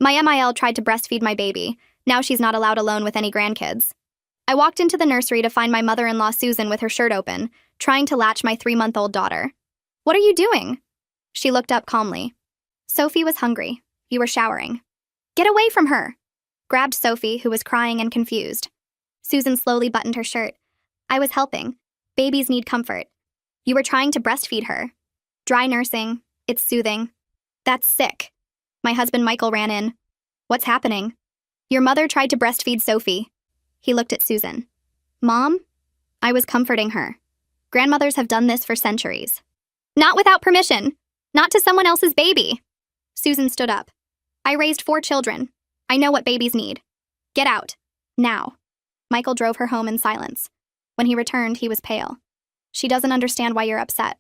My MIL tried to breastfeed my baby. Now she's not allowed alone with any grandkids. I walked into the nursery to find my mother-in-law Susan with her shirt open, trying to latch my 3-month-old daughter. What are you doing? She looked up calmly. Sophie was hungry. You were showering. Get away from her! Grabbed Sophie, who was crying and confused. Susan slowly buttoned her shirt. I was helping. Babies need comfort. You were trying to breastfeed her. Dry nursing. It's soothing. That's sick. My husband Michael ran in. What's happening? Your mother tried to breastfeed Sophie. He looked at Susan. Mom? I was comforting her. Grandmothers have done this for centuries. Not without permission. Not to someone else's baby. Susan stood up. I raised 4 children. I know what babies need. Get out. Now. Michael drove her home in silence. When he returned, he was pale. She doesn't understand why you're upset.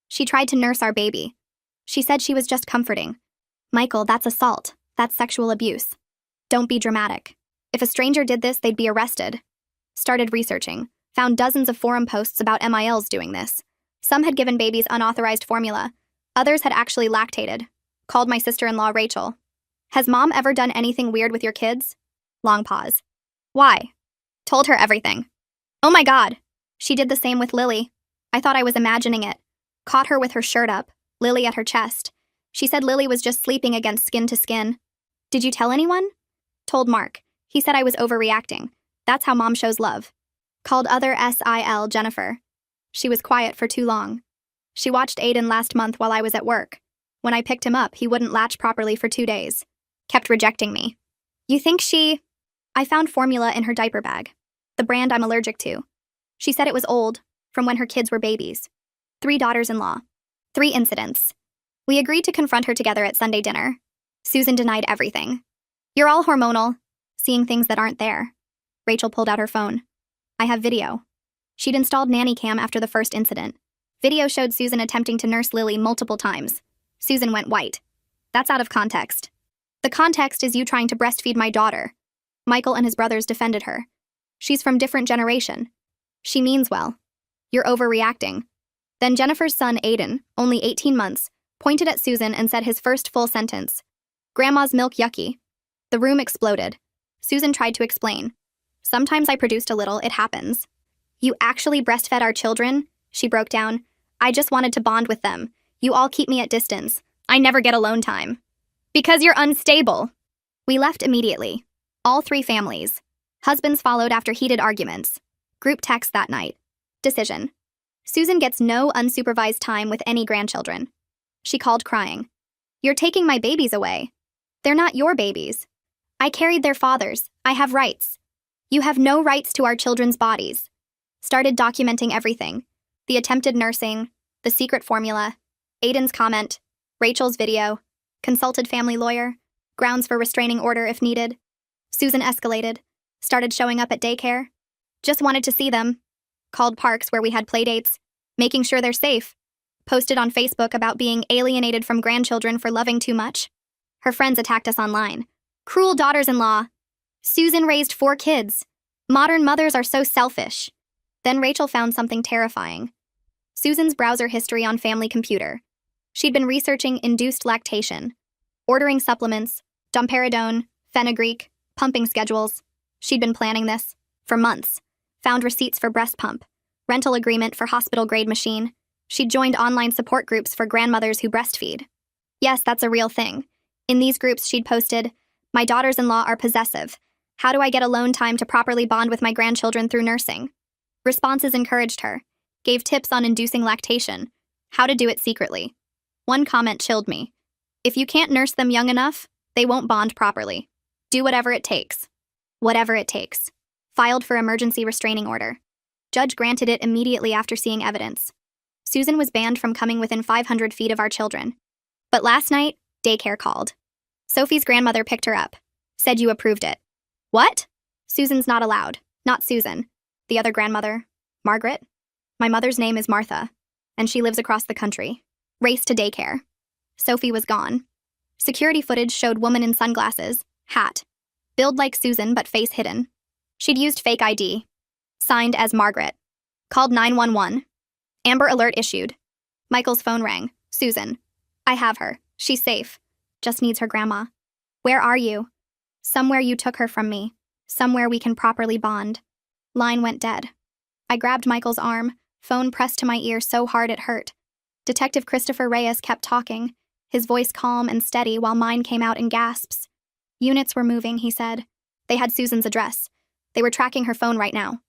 She tried to nurse our baby. She said she was just comforting. Michael, that's assault. That's sexual abuse. Don't be dramatic. If a stranger did this, they'd be arrested. Started researching. Found dozens of forum posts about MILs doing this. Some had given babies unauthorized formula. Others had actually lactated. Called my sister-in-law Rachel. Has mom ever done anything weird with your kids? Long pause. Why? Told her everything. Oh my God. She did the same with Lily. I thought I was imagining it. Caught her with her shirt up, Lily at her chest. She said Lily was just sleeping against skin to skin. Did you tell anyone? Told Mark. He said I was overreacting. That's how mom shows love. Called other SIL Jennifer. She was quiet for too long. She watched Aiden last month while I was at work. When I picked him up, he wouldn't latch properly for 2 days. Kept rejecting me. You think she... I found formula in her diaper bag. The brand I'm allergic to. She said it was old, from when her kids were babies. 3 daughters-in-law. 3 incidents. We agreed to confront her together at Sunday dinner. Susan denied everything. You're all hormonal, seeing things that aren't there. Rachel pulled out her phone. I have video. She'd installed nanny cam after the first incident. Video showed Susan attempting to nurse Lily multiple times. Susan went white. That's out of context. The context is you trying to breastfeed my daughter. Michael and his brothers defended her. She's from different generation. She means well. You're overreacting. Then Jennifer's son Aiden, only 18 months, pointed at Susan and said his first full sentence. Grandma's milk yucky. The room exploded. Susan tried to explain. Sometimes I produced a little, it happens. You actually breastfed our children? She broke down. I just wanted to bond with them. You all keep me at distance. I never get alone time. Because you're unstable. We left immediately. All 3 families. Husbands followed after heated arguments. Group text that night. Decision. Susan gets no unsupervised time with any grandchildren. She called crying. You're taking my babies away. They're not your babies. I carried their fathers. I have rights. You have no rights to our children's bodies. Started documenting everything. The attempted nursing, the secret formula, Aiden's comment, Rachel's video, consulted family lawyer, grounds for restraining order if needed. Susan escalated, started showing up at daycare. Just wanted to see them. Called parks where we had playdates, making sure they're safe. Posted on Facebook about being alienated from grandchildren for loving too much. Her friends attacked us online. Cruel daughters-in-law. Susan raised 4 kids. Modern mothers are so selfish. Then Rachel found something terrifying. Susan's browser history on family computer. She'd been researching induced lactation, ordering supplements, domperidone, fenugreek, pumping schedules. She'd been planning this for months. Found receipts for breast pump, rental agreement for hospital-grade machine. She'd joined online support groups for grandmothers who breastfeed. Yes, that's a real thing. In these groups, she'd posted, my daughters-in-law are possessive. How do I get alone time to properly bond with my grandchildren through nursing? Responses encouraged her, gave tips on inducing lactation, how to do it secretly. One comment chilled me. If you can't nurse them young enough, they won't bond properly. Do whatever it takes. Whatever it takes. Filed for emergency restraining order. Judge granted it immediately after seeing evidence. Susan was banned from coming within 500 feet of our children. But last night, daycare called. Sophie's grandmother picked her up. Said you approved it. What? Susan's not allowed. Not Susan. The other grandmother, Margaret. My mother's name is Martha, and she lives across the country. Raced to daycare. Sophie was gone. Security footage showed woman in sunglasses, hat. Build like Susan but face hidden. She'd used fake ID. Signed as Margaret. Called 911. Amber alert issued. Michael's phone rang. Susan. I have her. She's safe. Just needs her grandma. Where are you? Somewhere you took her from me. Somewhere we can properly bond. Line went dead. I grabbed Michael's arm, phone pressed to my ear so hard it hurt. Detective Christopher Reyes kept talking, his voice calm and steady while mine came out in gasps. Units were moving, he said. They had Susan's address. They were tracking her phone right now.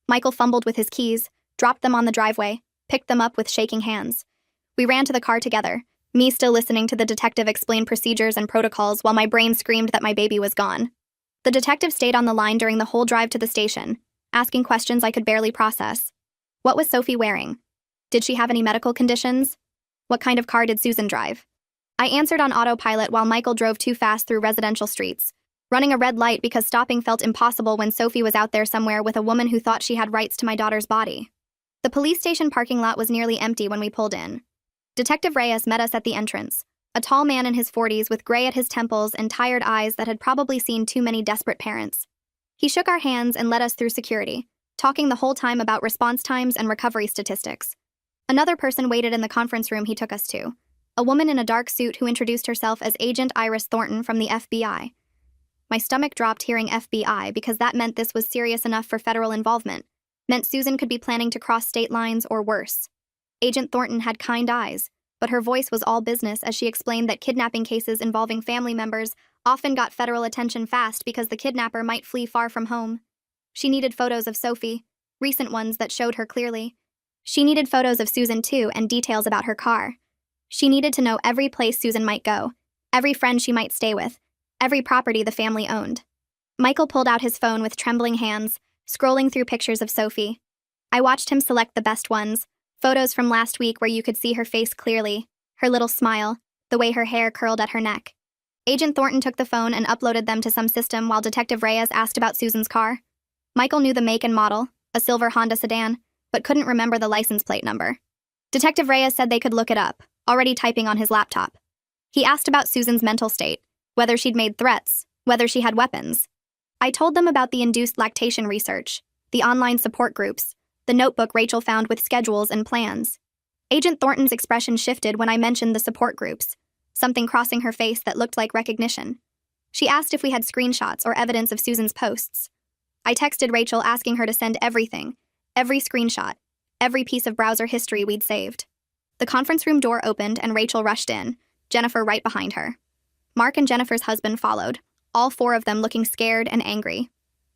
Michael fumbled with his keys, dropped them on the driveway, picked them up with shaking hands. We ran to the car together, me still listening to the detective explain procedures and protocols while my brain screamed that my baby was gone. The detective stayed on the line during the whole drive to the station, asking questions I could barely process. What was Sophie wearing? Did she have any medical conditions? What kind of car did Susan drive? I answered on autopilot while Michael drove too fast through residential streets, running a red light because stopping felt impossible when Sophie was out there somewhere with a woman who thought she had rights to my daughter's body. The police station parking lot was nearly empty when we pulled in. Detective Reyes met us at the entrance, a tall man in his 40s with gray at his temples and tired eyes that had probably seen too many desperate parents. He shook our hands and led us through security, talking the whole time about response times and recovery statistics. Another person waited in the conference room he took us to, a woman in a dark suit who introduced herself as Agent Iris Thornton from the FBI. My stomach dropped hearing FBI because that meant this was serious enough for federal involvement, meant Susan could be planning to cross state lines or worse. Agent Thornton had kind eyes, but her voice was all business as she explained that kidnapping cases involving family members often got federal attention fast because the kidnapper might flee far from home. She needed photos of Sophie, recent ones that showed her clearly. She needed photos of Susan too and details about her car. She needed to know every place Susan might go, every friend she might stay with, every property the family owned. Michael pulled out his phone with trembling hands, scrolling through pictures of Sophie. I watched him select the best ones, photos from last week where you could see her face clearly, her little smile, the way her hair curled at her neck. Agent Thornton took the phone and uploaded them to some system while Detective Reyes asked about Susan's car. Michael knew the make and model, a silver Honda sedan, but couldn't remember the license plate number. Detective Reyes said they could look it up, already typing on his laptop. He asked about Susan's mental state, whether she'd made threats, whether she had weapons. I told them about the induced lactation research, the online support groups, the notebook Rachel found with schedules and plans. Agent Thornton's expression shifted when I mentioned the support groups, something crossing her face that looked like recognition. She asked if we had screenshots or evidence of Susan's posts. I texted Rachel asking her to send everything, every screenshot, every piece of browser history we'd saved. The conference room door opened and Rachel rushed in, Jennifer right behind her. Mark and Jennifer's husband followed, all four of them looking scared and angry.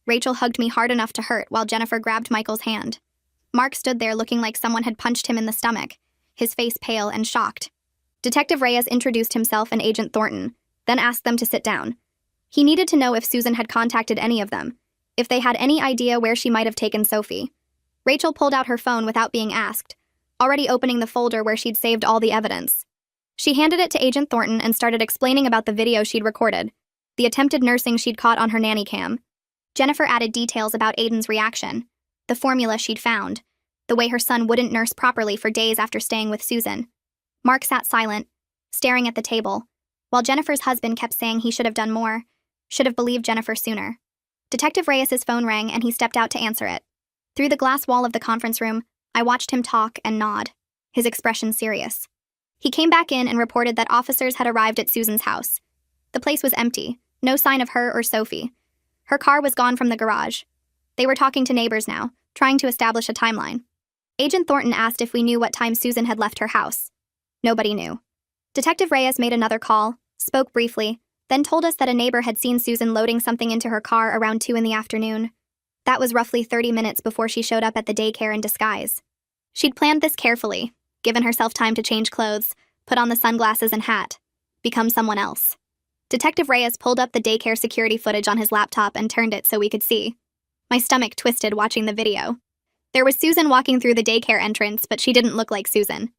Rachel hugged me hard enough to hurt while Jennifer grabbed Michael's hand. Mark stood there looking like someone had punched him in the stomach, his face pale and shocked. Detective Reyes introduced himself and Agent Thornton, then asked them to sit down. He needed to know if Susan had contacted any of them, if they had any idea where she might have taken Sophie. Rachel pulled out her phone without being asked, already opening the folder where she'd saved all the evidence. She handed it to Agent Thornton and started explaining about the video she'd recorded, the attempted nursing she'd caught on her nanny cam. Jennifer added details about Aiden's reaction, the formula she'd found, the way her son wouldn't nurse properly for days after staying with Susan. Mark sat silent, staring at the table, while Jennifer's husband kept saying he should have done more, should have believed Jennifer sooner. Detective Reyes's phone rang and he stepped out to answer it. Through the glass wall of the conference room, I watched him talk and nod, his expression serious. He came back in and reported that officers had arrived at Susan's house. The place was empty, no sign of her or Sophie. Her car was gone from the garage. They were talking to neighbors now, trying to establish a timeline. Agent Thornton asked if we knew what time Susan had left her house. Nobody knew. Detective Reyes made another call, spoke briefly, then told us that a neighbor had seen Susan loading something into her car around 2 p.m. That was roughly 30 minutes before she showed up at the daycare in disguise. She'd planned this carefully, given herself time to change clothes, put on the sunglasses and hat, become someone else. Detective Reyes pulled up the daycare security footage on his laptop and turned it so we could see. My stomach twisted watching the video. There was Susan walking through the daycare entrance, but she didn't look like Susan.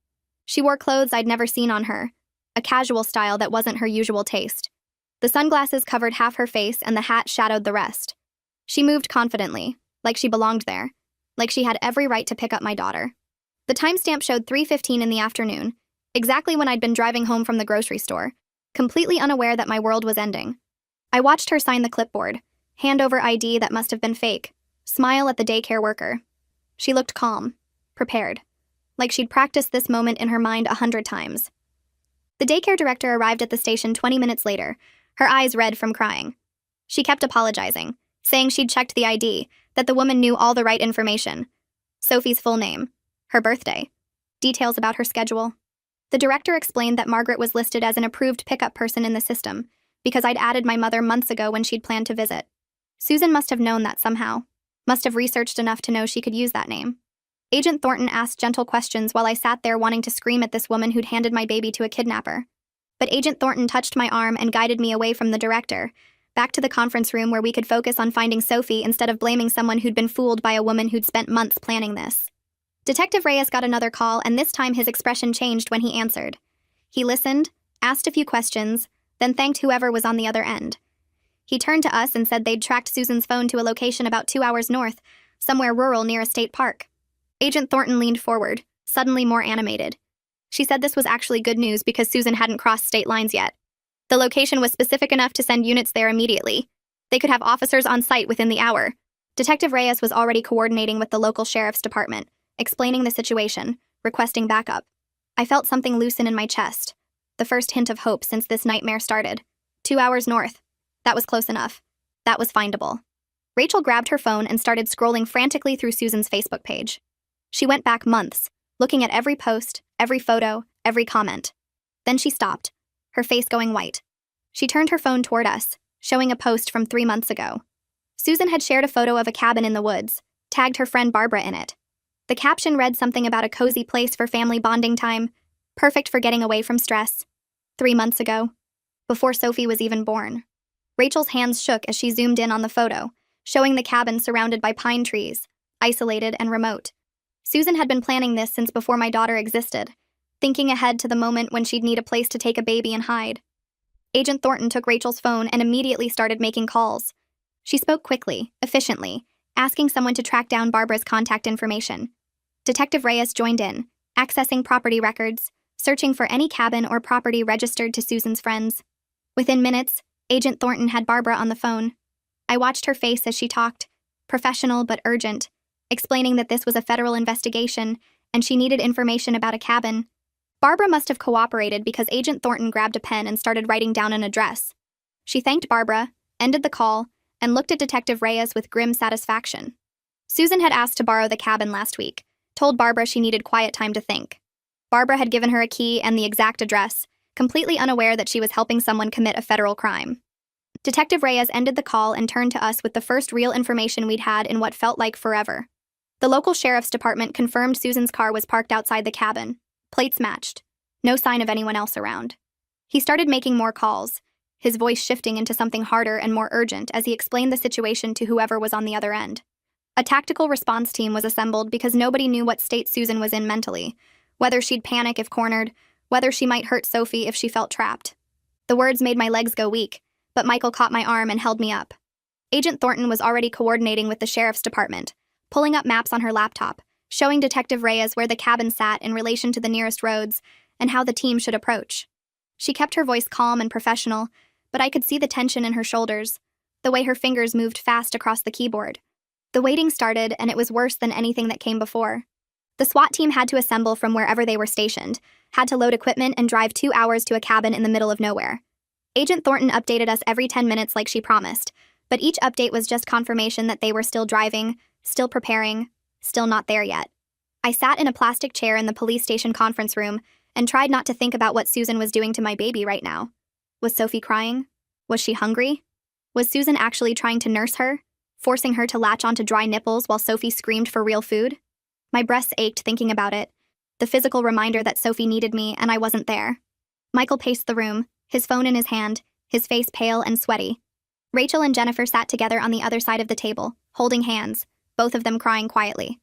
She wore clothes I'd never seen on her, a casual style that wasn't her usual taste. The sunglasses covered half her face and the hat shadowed the rest. She moved confidently, like she belonged there, like she had every right to pick up my daughter. The timestamp showed 3:15 in the afternoon, exactly when I'd been driving home from the grocery store, completely unaware that my world was ending. I watched her sign the clipboard, hand over ID that must have been fake, smile at the daycare worker. She looked calm, prepared, like she'd practiced this moment in her mind 100 times. The daycare director arrived at the station 20 minutes later, her eyes red from crying. She kept apologizing, saying she'd checked the ID, that the woman knew all the right information. Sophie's full name, her birthday, details about her schedule. The director explained that Margaret was listed as an approved pickup person in the system, because I'd added my mother months ago when she'd planned to visit. Susan must have known that somehow, must have researched enough to know she could use that name. Agent Thornton asked gentle questions while I sat there wanting to scream at this woman who'd handed my baby to a kidnapper. But Agent Thornton touched my arm and guided me away from the director, back to the conference room where we could focus on finding Sophie instead of blaming someone who'd been fooled by a woman who'd spent months planning this. Detective Reyes got another call, and this time his expression changed when he answered. He listened, asked a few questions, then thanked whoever was on the other end. He turned to us and said they'd tracked Susan's phone to a location about 2 hours north, somewhere rural near a state park. Agent Thornton leaned forward, suddenly more animated. She said this was actually good news because Susan hadn't crossed state lines yet. The location was specific enough to send units there immediately. They could have officers on site within the hour. Detective Reyes was already coordinating with the local sheriff's department, explaining the situation, requesting backup. I felt something loosen in my chest, the first hint of hope since this nightmare started. 2 hours north. That was close enough. That was findable. Rachel grabbed her phone and started scrolling frantically through Susan's Facebook page. She went back months, looking at every post, every photo, every comment. Then she stopped, her face going white. She turned her phone toward us, showing a post from 3 months ago. Susan had shared a photo of a cabin in the woods, tagged her friend Barbara in it. The caption read something about a cozy place for family bonding time, perfect for getting away from stress. 3 months ago, before Sophie was even born. Rachel's hands shook as she zoomed in on the photo, showing the cabin surrounded by pine trees, isolated and remote. Susan had been planning this since before my daughter existed, thinking ahead to the moment when she'd need a place to take a baby and hide. Agent Thornton took Rachel's phone and immediately started making calls. She spoke quickly, efficiently, asking someone to track down Barbara's contact information. Detective Reyes joined in, accessing property records, searching for any cabin or property registered to Susan's friends. Within minutes, Agent Thornton had Barbara on the phone. I watched her face as she talked, professional but urgent, explaining that this was a federal investigation and she needed information about a cabin. Barbara must have cooperated because Agent Thornton grabbed a pen and started writing down an address. She thanked Barbara, ended the call, and looked at Detective Reyes with grim satisfaction. Susan had asked to borrow the cabin last week, told Barbara she needed quiet time to think. Barbara had given her a key and the exact address, completely unaware that she was helping someone commit a federal crime. Detective Reyes ended the call and turned to us with the first real information we'd had in what felt like forever. The local sheriff's department confirmed Susan's car was parked outside the cabin. Plates matched. No sign of anyone else around. He started making more calls, his voice shifting into something harder and more urgent as he explained the situation to whoever was on the other end. A tactical response team was assembled because nobody knew what state Susan was in mentally, whether she'd panic if cornered, whether she might hurt Sophie if she felt trapped. The words made my legs go weak, but Michael caught my arm and held me up. Agent Thornton was already coordinating with the sheriff's department, pulling up maps on her laptop, showing Detective Reyes where the cabin sat in relation to the nearest roads and how the team should approach. She kept her voice calm and professional, but I could see the tension in her shoulders, the way her fingers moved fast across the keyboard. The waiting started, and it was worse than anything that came before. The SWAT team had to assemble from wherever they were stationed, had to load equipment and drive 2 hours to a cabin in the middle of nowhere. Agent Thornton updated us every 10 minutes like she promised, but each update was just confirmation that they were still driving, still preparing, still not there yet. I sat in a plastic chair in the police station conference room and tried not to think about what Susan was doing to my baby right now. Was Sophie crying? Was she hungry? Was Susan actually trying to nurse her, forcing her to latch onto dry nipples while Sophie screamed for real food? My breasts ached thinking about it, the physical reminder that Sophie needed me and I wasn't there. Michael paced the room, his phone in his hand, his face pale and sweaty. Rachel and Jennifer sat together on the other side of the table, holding hands, both of them crying quietly.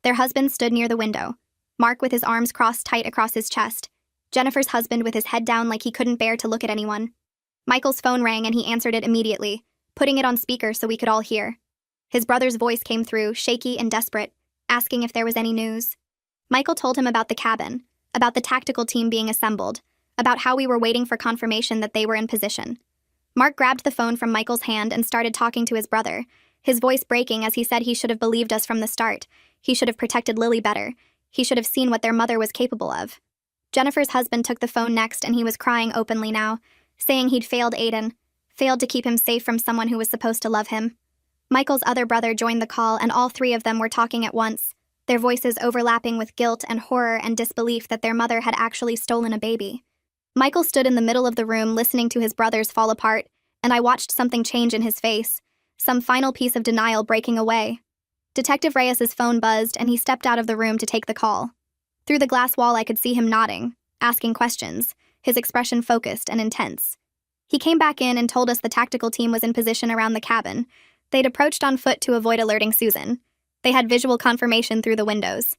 Their husbands stood near the window, Mark with his arms crossed tight across his chest, Jennifer's husband with his head down like he couldn't bear to look at anyone. Michael's phone rang and he answered it immediately, putting it on speaker so we could all hear. His brother's voice came through, shaky and desperate, asking if there was any news. Michael told him about the cabin, about the tactical team being assembled, about how we were waiting for confirmation that they were in position. Mark grabbed the phone from Michael's hand and started talking to his brother, his voice breaking as he said he should have believed us from the start. He should have protected Lily better. He should have seen what their mother was capable of. Jennifer's husband took the phone next and he was crying openly now, saying he'd failed Aiden, failed to keep him safe from someone who was supposed to love him. Michael's other brother joined the call, and all three of them were talking at once, their voices overlapping with guilt and horror and disbelief that their mother had actually stolen a baby. Michael stood in the middle of the room listening to his brothers fall apart, and I watched something change in his face, some final piece of denial breaking away. Detective Reyes's phone buzzed, and he stepped out of the room to take the call. Through the glass wall, I could see him nodding, asking questions, his expression focused and intense. He came back in and told us the tactical team was in position around the cabin. They'd approached on foot to avoid alerting Susan. They had visual confirmation through the windows.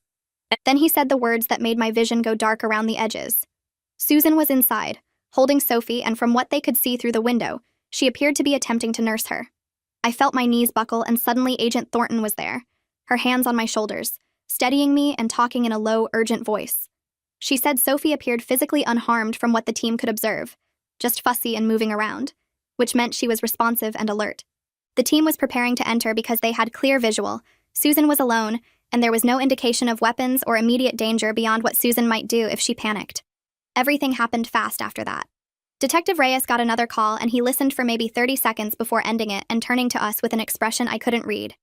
Then he said the words that made my vision go dark around the edges. Susan was inside, holding Sophie, and from what they could see through the window, she appeared to be attempting to nurse her. I felt my knees buckle, and suddenly Agent Thornton was there, her hands on my shoulders, steadying me and talking in a low, urgent voice. She said Sophie appeared physically unharmed from what the team could observe, just fussy and moving around, which meant she was responsive and alert. The team was preparing to enter because they had clear visual. Susan was alone, and there was no indication of weapons or immediate danger beyond what Susan might do if she panicked. Everything happened fast after that. Detective Reyes got another call, and he listened for maybe 30 seconds before ending it and turning to us with an expression I couldn't read.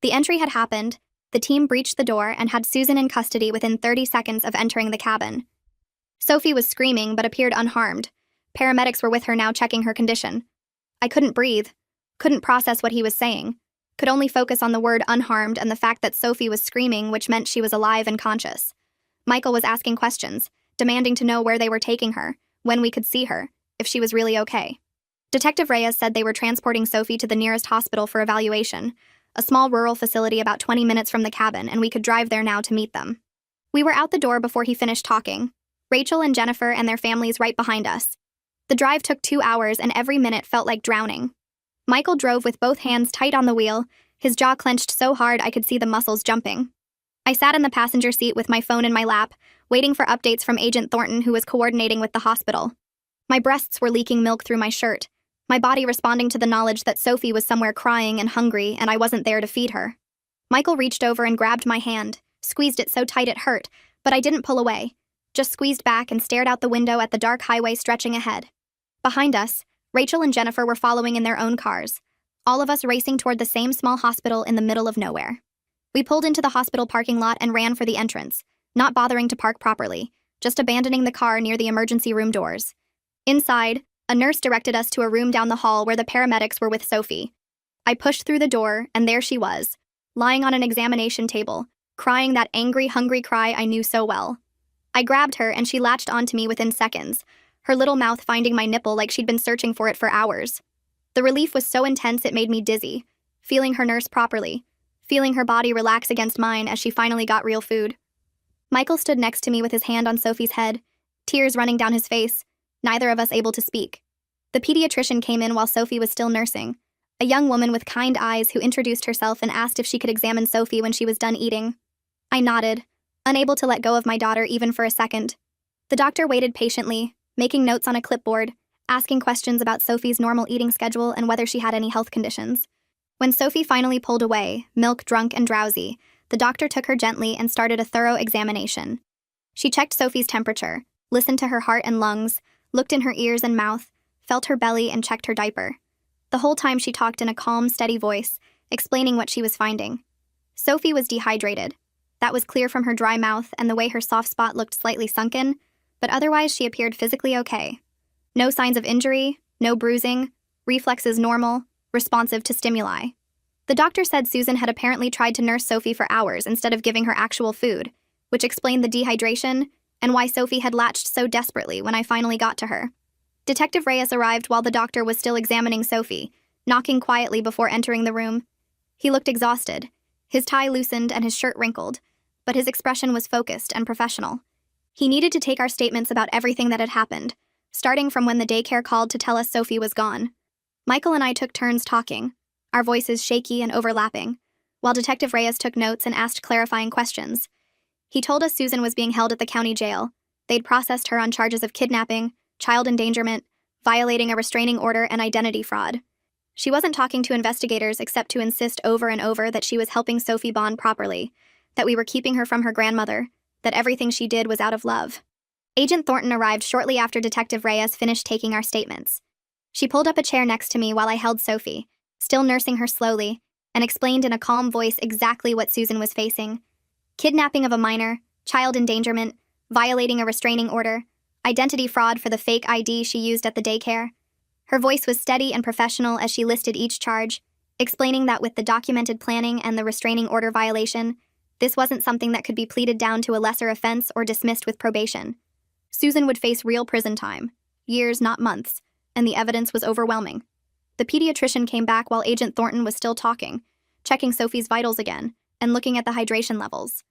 The entry had happened, the team breached the door and had Susan in custody within 30 seconds of entering the cabin. Sophie was screaming but appeared unharmed. Paramedics were with her now, checking her condition. I couldn't breathe, couldn't process what he was saying, could only focus on the word unharmed and the fact that Sophie was screaming, which meant she was alive and conscious. Michael was asking questions, demanding to know where they were taking her, when we could see her, if she was really okay. Detective Reyes said they were transporting Sophie to the nearest hospital for evaluation, a small rural facility about 20 minutes from the cabin, and we could drive there now to meet them. We were out the door before he finished talking, Rachel and Jennifer and their families right behind us. The drive took 2 hours, and every minute felt like drowning. Michael drove with both hands tight on the wheel, his jaw clenched so hard I could see the muscles jumping. I sat in the passenger seat with my phone in my lap, waiting for updates from Agent Thornton, who was coordinating with the hospital. My breasts were leaking milk through my shirt, my body responding to the knowledge that Sophie was somewhere crying and hungry, and I wasn't there to feed her. Michael reached over and grabbed my hand, squeezed it so tight it hurt, but I didn't pull away, just squeezed back and stared out the window at the dark highway stretching ahead. Behind us, Rachel and Jennifer were following in their own cars, all of us racing toward the same small hospital in the middle of nowhere. We pulled into the hospital parking lot and ran for the entrance, not bothering to park properly, just abandoning the car near the emergency room doors. Inside, a nurse directed us to a room down the hall where the paramedics were with Sophie. I pushed through the door, and there she was, lying on an examination table, crying that angry, hungry cry I knew so well. I grabbed her, and she latched onto me within seconds, her little mouth finding my nipple like she'd been searching for it for hours. The relief was so intense it made me dizzy, feeling her nurse properly, feeling her body relax against mine as she finally got real food. Michael stood next to me with his hand on Sophie's head, tears running down his face, neither of us able to speak. The pediatrician came in while Sophie was still nursing, a young woman with kind eyes who introduced herself and asked if she could examine Sophie when she was done eating. I nodded, unable to let go of my daughter even for a second. The doctor waited patiently, making notes on a clipboard, asking questions about Sophie's normal eating schedule and whether she had any health conditions. When Sophie finally pulled away, milk drunk and drowsy, the doctor took her gently and started a thorough examination. She checked Sophie's temperature, listened to her heart and lungs, looked in her ears and mouth, felt her belly, and checked her diaper. The whole time she talked in a calm, steady voice, explaining what she was finding. Sophie was dehydrated. That was clear from her dry mouth and the way her soft spot looked slightly sunken, but otherwise she appeared physically okay. No signs of injury, no bruising, reflexes normal, responsive to stimuli. The doctor said Susan had apparently tried to nurse Sophie for hours instead of giving her actual food, which explained the dehydration and why Sophie had latched so desperately when I finally got to her. Detective Reyes arrived while the doctor was still examining Sophie, knocking quietly before entering the room. He looked exhausted, his tie loosened and his shirt wrinkled, but his expression was focused and professional. He needed to take our statements about everything that had happened, starting from when the daycare called to tell us Sophie was gone. Michael and I took turns talking, our voices shaky and overlapping, while Detective Reyes took notes and asked clarifying questions. He told us Susan was being held at the county jail. They'd processed her on charges of kidnapping, child endangerment, violating a restraining order, and identity fraud. She wasn't talking to investigators except to insist over and over that she was helping Sophie bond properly, that we were keeping her from her grandmother, that everything she did was out of love. Agent Thornton arrived shortly after Detective Reyes finished taking our statements. She pulled up a chair next to me while I held Sophie, still nursing her slowly, and explained in a calm voice exactly what Susan was facing. Kidnapping of a minor, child endangerment, violating a restraining order, identity fraud for the fake ID she used at the daycare. Her voice was steady and professional as she listed each charge, explaining that with the documented planning and the restraining order violation, this wasn't something that could be pleaded down to a lesser offense or dismissed with probation. Susan would face real prison time, years, not months, and the evidence was overwhelming. The pediatrician came back while Agent Thornton was still talking, checking Sophie's vitals again, and looking at the hydration levels.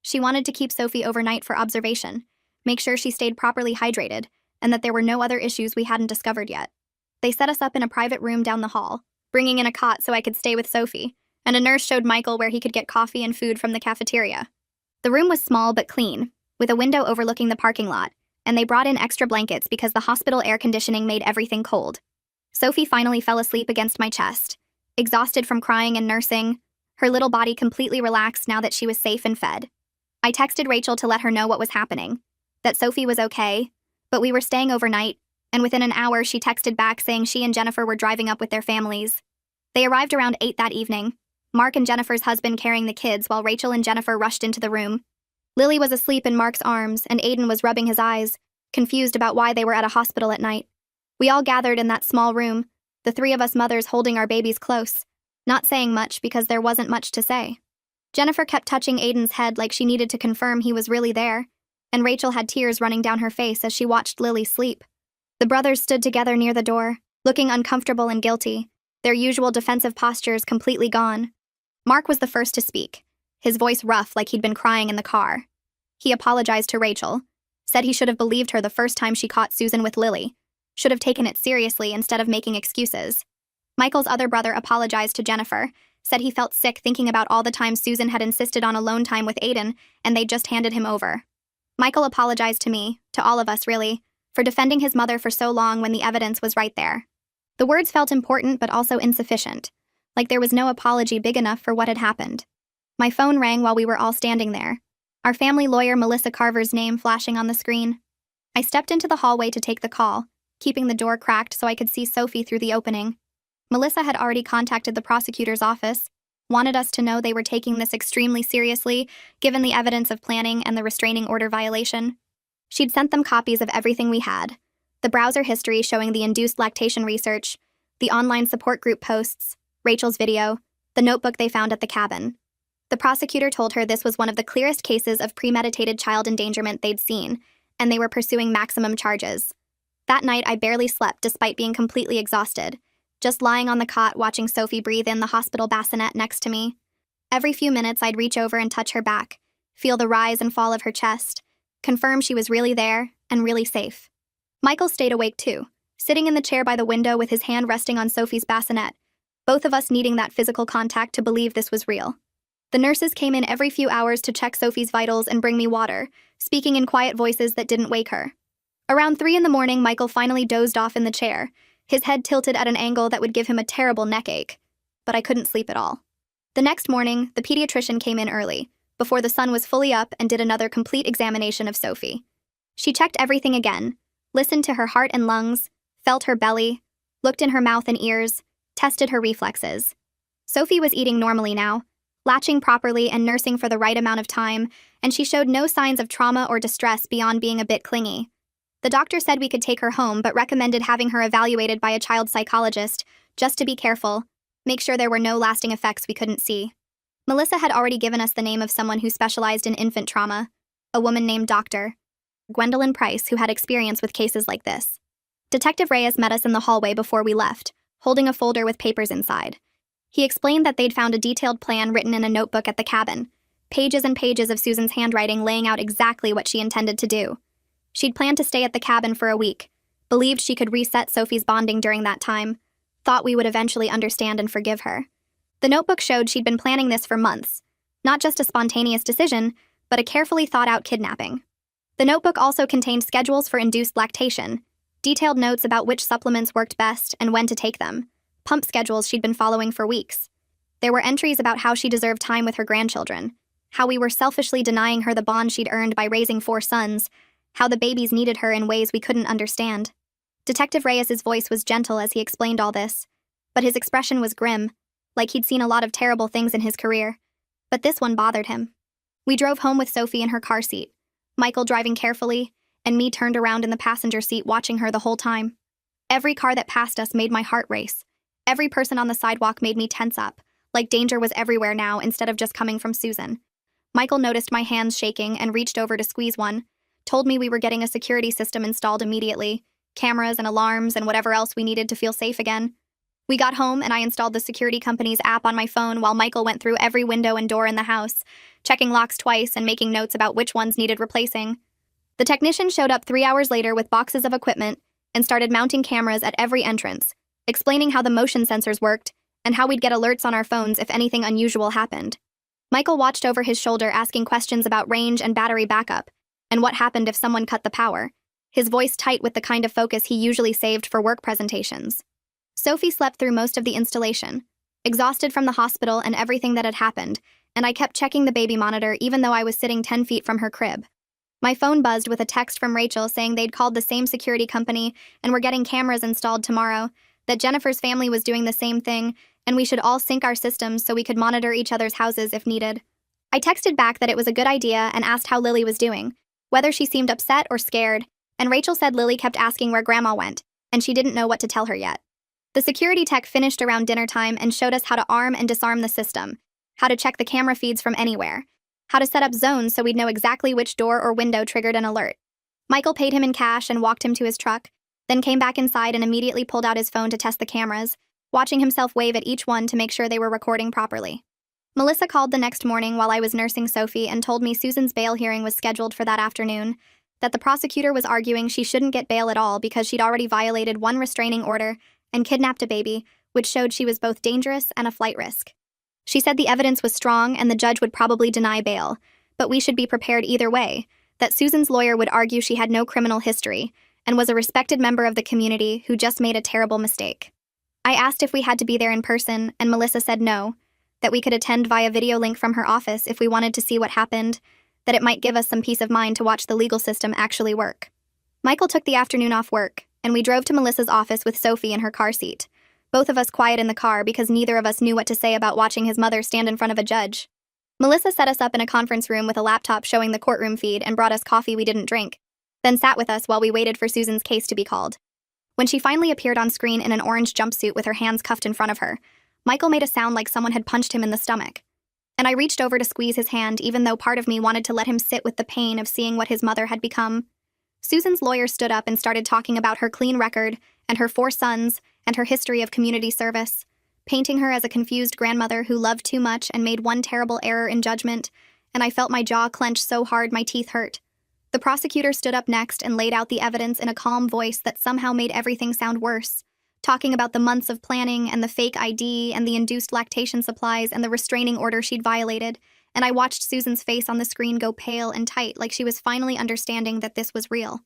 She wanted to keep Sophie overnight for observation, make sure she stayed properly hydrated, and that there were no other issues we hadn't discovered yet. They set us up in a private room down the hall, bringing in a cot so I could stay with Sophie, and a nurse showed Michael where he could get coffee and food from the cafeteria. The room was small but clean, with a window overlooking the parking lot, and they brought in extra blankets because the hospital air conditioning made everything cold. Sophie finally fell asleep against my chest, exhausted from crying and nursing, her little body completely relaxed now that she was safe and fed. I texted Rachel to let her know what was happening, that Sophie was okay, but we were staying overnight, and within an hour she texted back saying she and Jennifer were driving up with their families. They arrived around 8 that evening, Mark and Jennifer's husband carrying the kids while Rachel and Jennifer rushed into the room. Lily was asleep in Mark's arms, and Aiden was rubbing his eyes, confused about why they were at a hospital at night. We all gathered in that small room, the three of us mothers holding our babies close, not saying much because there wasn't much to say. Jennifer kept touching Aiden's head like she needed to confirm he was really there, and Rachel had tears running down her face as she watched Lily sleep. The brothers stood together near the door, looking uncomfortable and guilty, their usual defensive postures completely gone. Mark was the first to speak, his voice rough like he'd been crying in the car. He apologized to Rachel, said he should have believed her the first time she caught Susan with Lily, should have taken it seriously instead of making excuses. Michael's other brother apologized to Jennifer, said he felt sick thinking about all the times Susan had insisted on alone time with Aiden, and they just handed him over. Michael apologized to me, to all of us really, for defending his mother for so long when the evidence was right there. The words felt important but also insufficient, like there was no apology big enough for what had happened. My phone rang while we were all standing there, our family lawyer Melissa Carver's name flashing on the screen. I stepped into the hallway to take the call, keeping the door cracked so I could see Sophie through the opening. Melissa had already contacted the prosecutor's office, wanted us to know they were taking this extremely seriously, given the evidence of planning and the restraining order violation. She'd sent them copies of everything we had, the browser history showing the induced lactation research, the online support group posts, Rachel's video, the notebook they found at the cabin. The prosecutor told her this was one of the clearest cases of premeditated child endangerment they'd seen, and they were pursuing maximum charges. That night, I barely slept despite being completely exhausted, just lying on the cot watching Sophie breathe in the hospital bassinet next to me. Every few minutes, I'd reach over and touch her back, feel the rise and fall of her chest, confirm she was really there and really safe. Michael stayed awake too, sitting in the chair by the window with his hand resting on Sophie's bassinet, both of us needing that physical contact to believe this was real. The nurses came in every few hours to check Sophie's vitals and bring me water, speaking in quiet voices that didn't wake her. Around 3 a.m, Michael finally dozed off in the chair, his head tilted at an angle that would give him a terrible neck ache. But I couldn't sleep at all. The next morning, the pediatrician came in early, before the sun was fully up, and did another complete examination of Sophie. She checked everything again, listened to her heart and lungs, felt her belly, looked in her mouth and ears, tested her reflexes. Sophie was eating normally now, latching properly and nursing for the right amount of time, and she showed no signs of trauma or distress beyond being a bit clingy. The doctor said we could take her home, but recommended having her evaluated by a child psychologist, just to be careful, make sure there were no lasting effects we couldn't see. Melissa had already given us the name of someone who specialized in infant trauma, a woman named Dr. Gwendolyn Price, who had experience with cases like this. Detective Reyes met us in the hallway before we left, holding a folder with papers inside. He explained that they'd found a detailed plan written in a notebook at the cabin, pages and pages of Susan's handwriting laying out exactly what she intended to do. She'd planned to stay at the cabin for a week, believed she could reset Sophie's bonding during that time, thought we would eventually understand and forgive her. The notebook showed she'd been planning this for months, not just a spontaneous decision, but a carefully thought-out kidnapping. The notebook also contained schedules for induced lactation, detailed notes about which supplements worked best and when to take them, pump schedules she'd been following for weeks. There were entries about how she deserved time with her grandchildren, how we were selfishly denying her the bond she'd earned by raising 4 sons, how the babies needed her in ways we couldn't understand. Detective Reyes's voice was gentle as he explained all this, but his expression was grim, like he'd seen a lot of terrible things in his career. But this one bothered him. We drove home with Sophie in her car seat, Michael driving carefully, and me turned around in the passenger seat watching her the whole time. Every car that passed us made my heart race. Every person on the sidewalk made me tense up, like danger was everywhere now instead of just coming from Susan. Michael noticed my hands shaking and reached over to squeeze one, told me we were getting a security system installed immediately, cameras and alarms and whatever else we needed to feel safe again. We got home and I installed the security company's app on my phone while Michael went through every window and door in the house, checking locks twice and making notes about which ones needed replacing. The technician showed up 3 hours later with boxes of equipment and started mounting cameras at every entrance, explaining how the motion sensors worked and how we'd get alerts on our phones if anything unusual happened. Michael watched over his shoulder asking questions about range and battery backup, and what happened if someone cut the power, his voice tight with the kind of focus he usually saved for work presentations. Sophie slept through most of the installation, exhausted from the hospital and everything that had happened, and I kept checking the baby monitor even though I was sitting 10 feet from her crib. My phone buzzed with a text from Rachel saying they'd called the same security company and were getting cameras installed tomorrow, that Jennifer's family was doing the same thing, and we should all sync our systems so we could monitor each other's houses if needed. I texted back that it was a good idea and asked how Lily was doing, whether she seemed upset or scared, and Rachel said Lily kept asking where Grandma went, and she didn't know what to tell her yet. The security tech finished around dinner time and showed us how to arm and disarm the system, how to check the camera feeds from anywhere, how to set up zones so we'd know exactly which door or window triggered an alert. Michael paid him in cash and walked him to his truck, then came back inside and immediately pulled out his phone to test the cameras, watching himself wave at each one to make sure they were recording properly. Melissa called the next morning while I was nursing Sophie and told me Susan's bail hearing was scheduled for that afternoon, that the prosecutor was arguing she shouldn't get bail at all because she'd already violated one restraining order and kidnapped a baby, which showed she was both dangerous and a flight risk. She said the evidence was strong and the judge would probably deny bail, but we should be prepared either way, that Susan's lawyer would argue she had no criminal history and was a respected member of the community who just made a terrible mistake. I asked if we had to be there in person, and Melissa said no, that we could attend via video link from her office if we wanted to see what happened, that it might give us some peace of mind to watch the legal system actually work. Michael took the afternoon off work, and we drove to Melissa's office with Sophie in her car seat, both of us quiet in the car because neither of us knew what to say about watching his mother stand in front of a judge. Melissa set us up in a conference room with a laptop showing the courtroom feed and brought us coffee we didn't drink, then sat with us while we waited for Susan's case to be called. When she finally appeared on screen in an orange jumpsuit with her hands cuffed in front of her, Michael made a sound like someone had punched him in the stomach. And I reached over to squeeze his hand even though part of me wanted to let him sit with the pain of seeing what his mother had become. Susan's lawyer stood up and started talking about her clean record and her 4 sons and her history of community service, painting her as a confused grandmother who loved too much and made one terrible error in judgment, and I felt my jaw clench so hard my teeth hurt. The prosecutor stood up next and laid out the evidence in a calm voice that somehow made everything sound worse, talking about the months of planning and the fake ID and the induced lactation supplies and the restraining order she'd violated, and I watched Susan's face on the screen go pale and tight like she was finally understanding that this was real.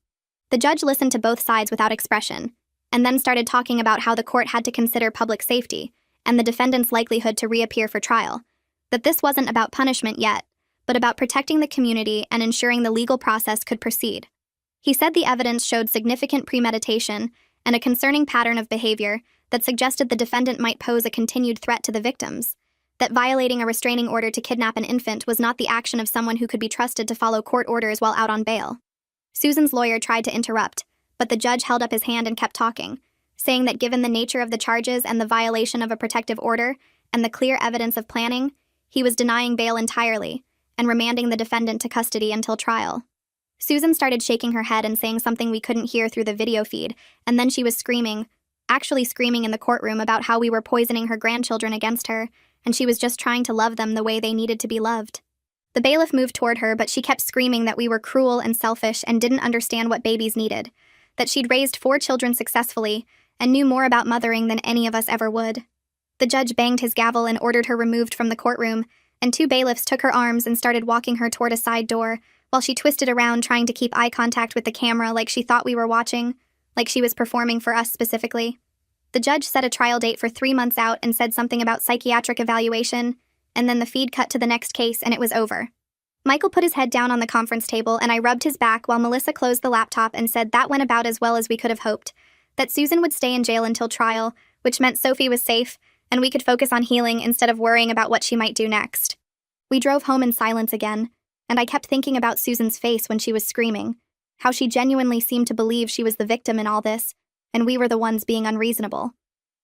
The judge listened to both sides without expression, and then started talking about how the court had to consider public safety and the defendant's likelihood to reappear for trial, that this wasn't about punishment yet, but about protecting the community and ensuring the legal process could proceed. He said the evidence showed significant premeditation and a concerning pattern of behavior that suggested the defendant might pose a continued threat to the victims, that violating a restraining order to kidnap an infant was not the action of someone who could be trusted to follow court orders while out on bail. Susan's lawyer tried to interrupt, but the judge held up his hand and kept talking, saying that given the nature of the charges and the violation of a protective order and the clear evidence of planning, he was denying bail entirely and remanding the defendant to custody until trial. Susan started shaking her head and saying something we couldn't hear through the video feed, and then she was screaming in the courtroom about how we were poisoning her grandchildren against her, and she was just trying to love them the way they needed to be loved. The bailiff moved toward her, but she kept screaming that we were cruel and selfish and didn't understand what babies needed, that she'd raised 4 children successfully and knew more about mothering than any of us ever would. The judge banged his gavel and ordered her removed from the courtroom, and 2 bailiffs took her arms and started walking her toward a side door, while she twisted around trying to keep eye contact with the camera like she thought we were watching, like she was performing for us specifically. The judge set a trial date for 3 months out and said something about psychiatric evaluation, and then the feed cut to the next case and it was over. Michael put his head down on the conference table and I rubbed his back while Melissa closed the laptop and said that went about as well as we could have hoped, that Susan would stay in jail until trial, which meant Sophie was safe, and we could focus on healing instead of worrying about what she might do next. We drove home in silence again, and I kept thinking about Susan's face when she was screaming, how she genuinely seemed to believe she was the victim in all this, and we were the ones being unreasonable.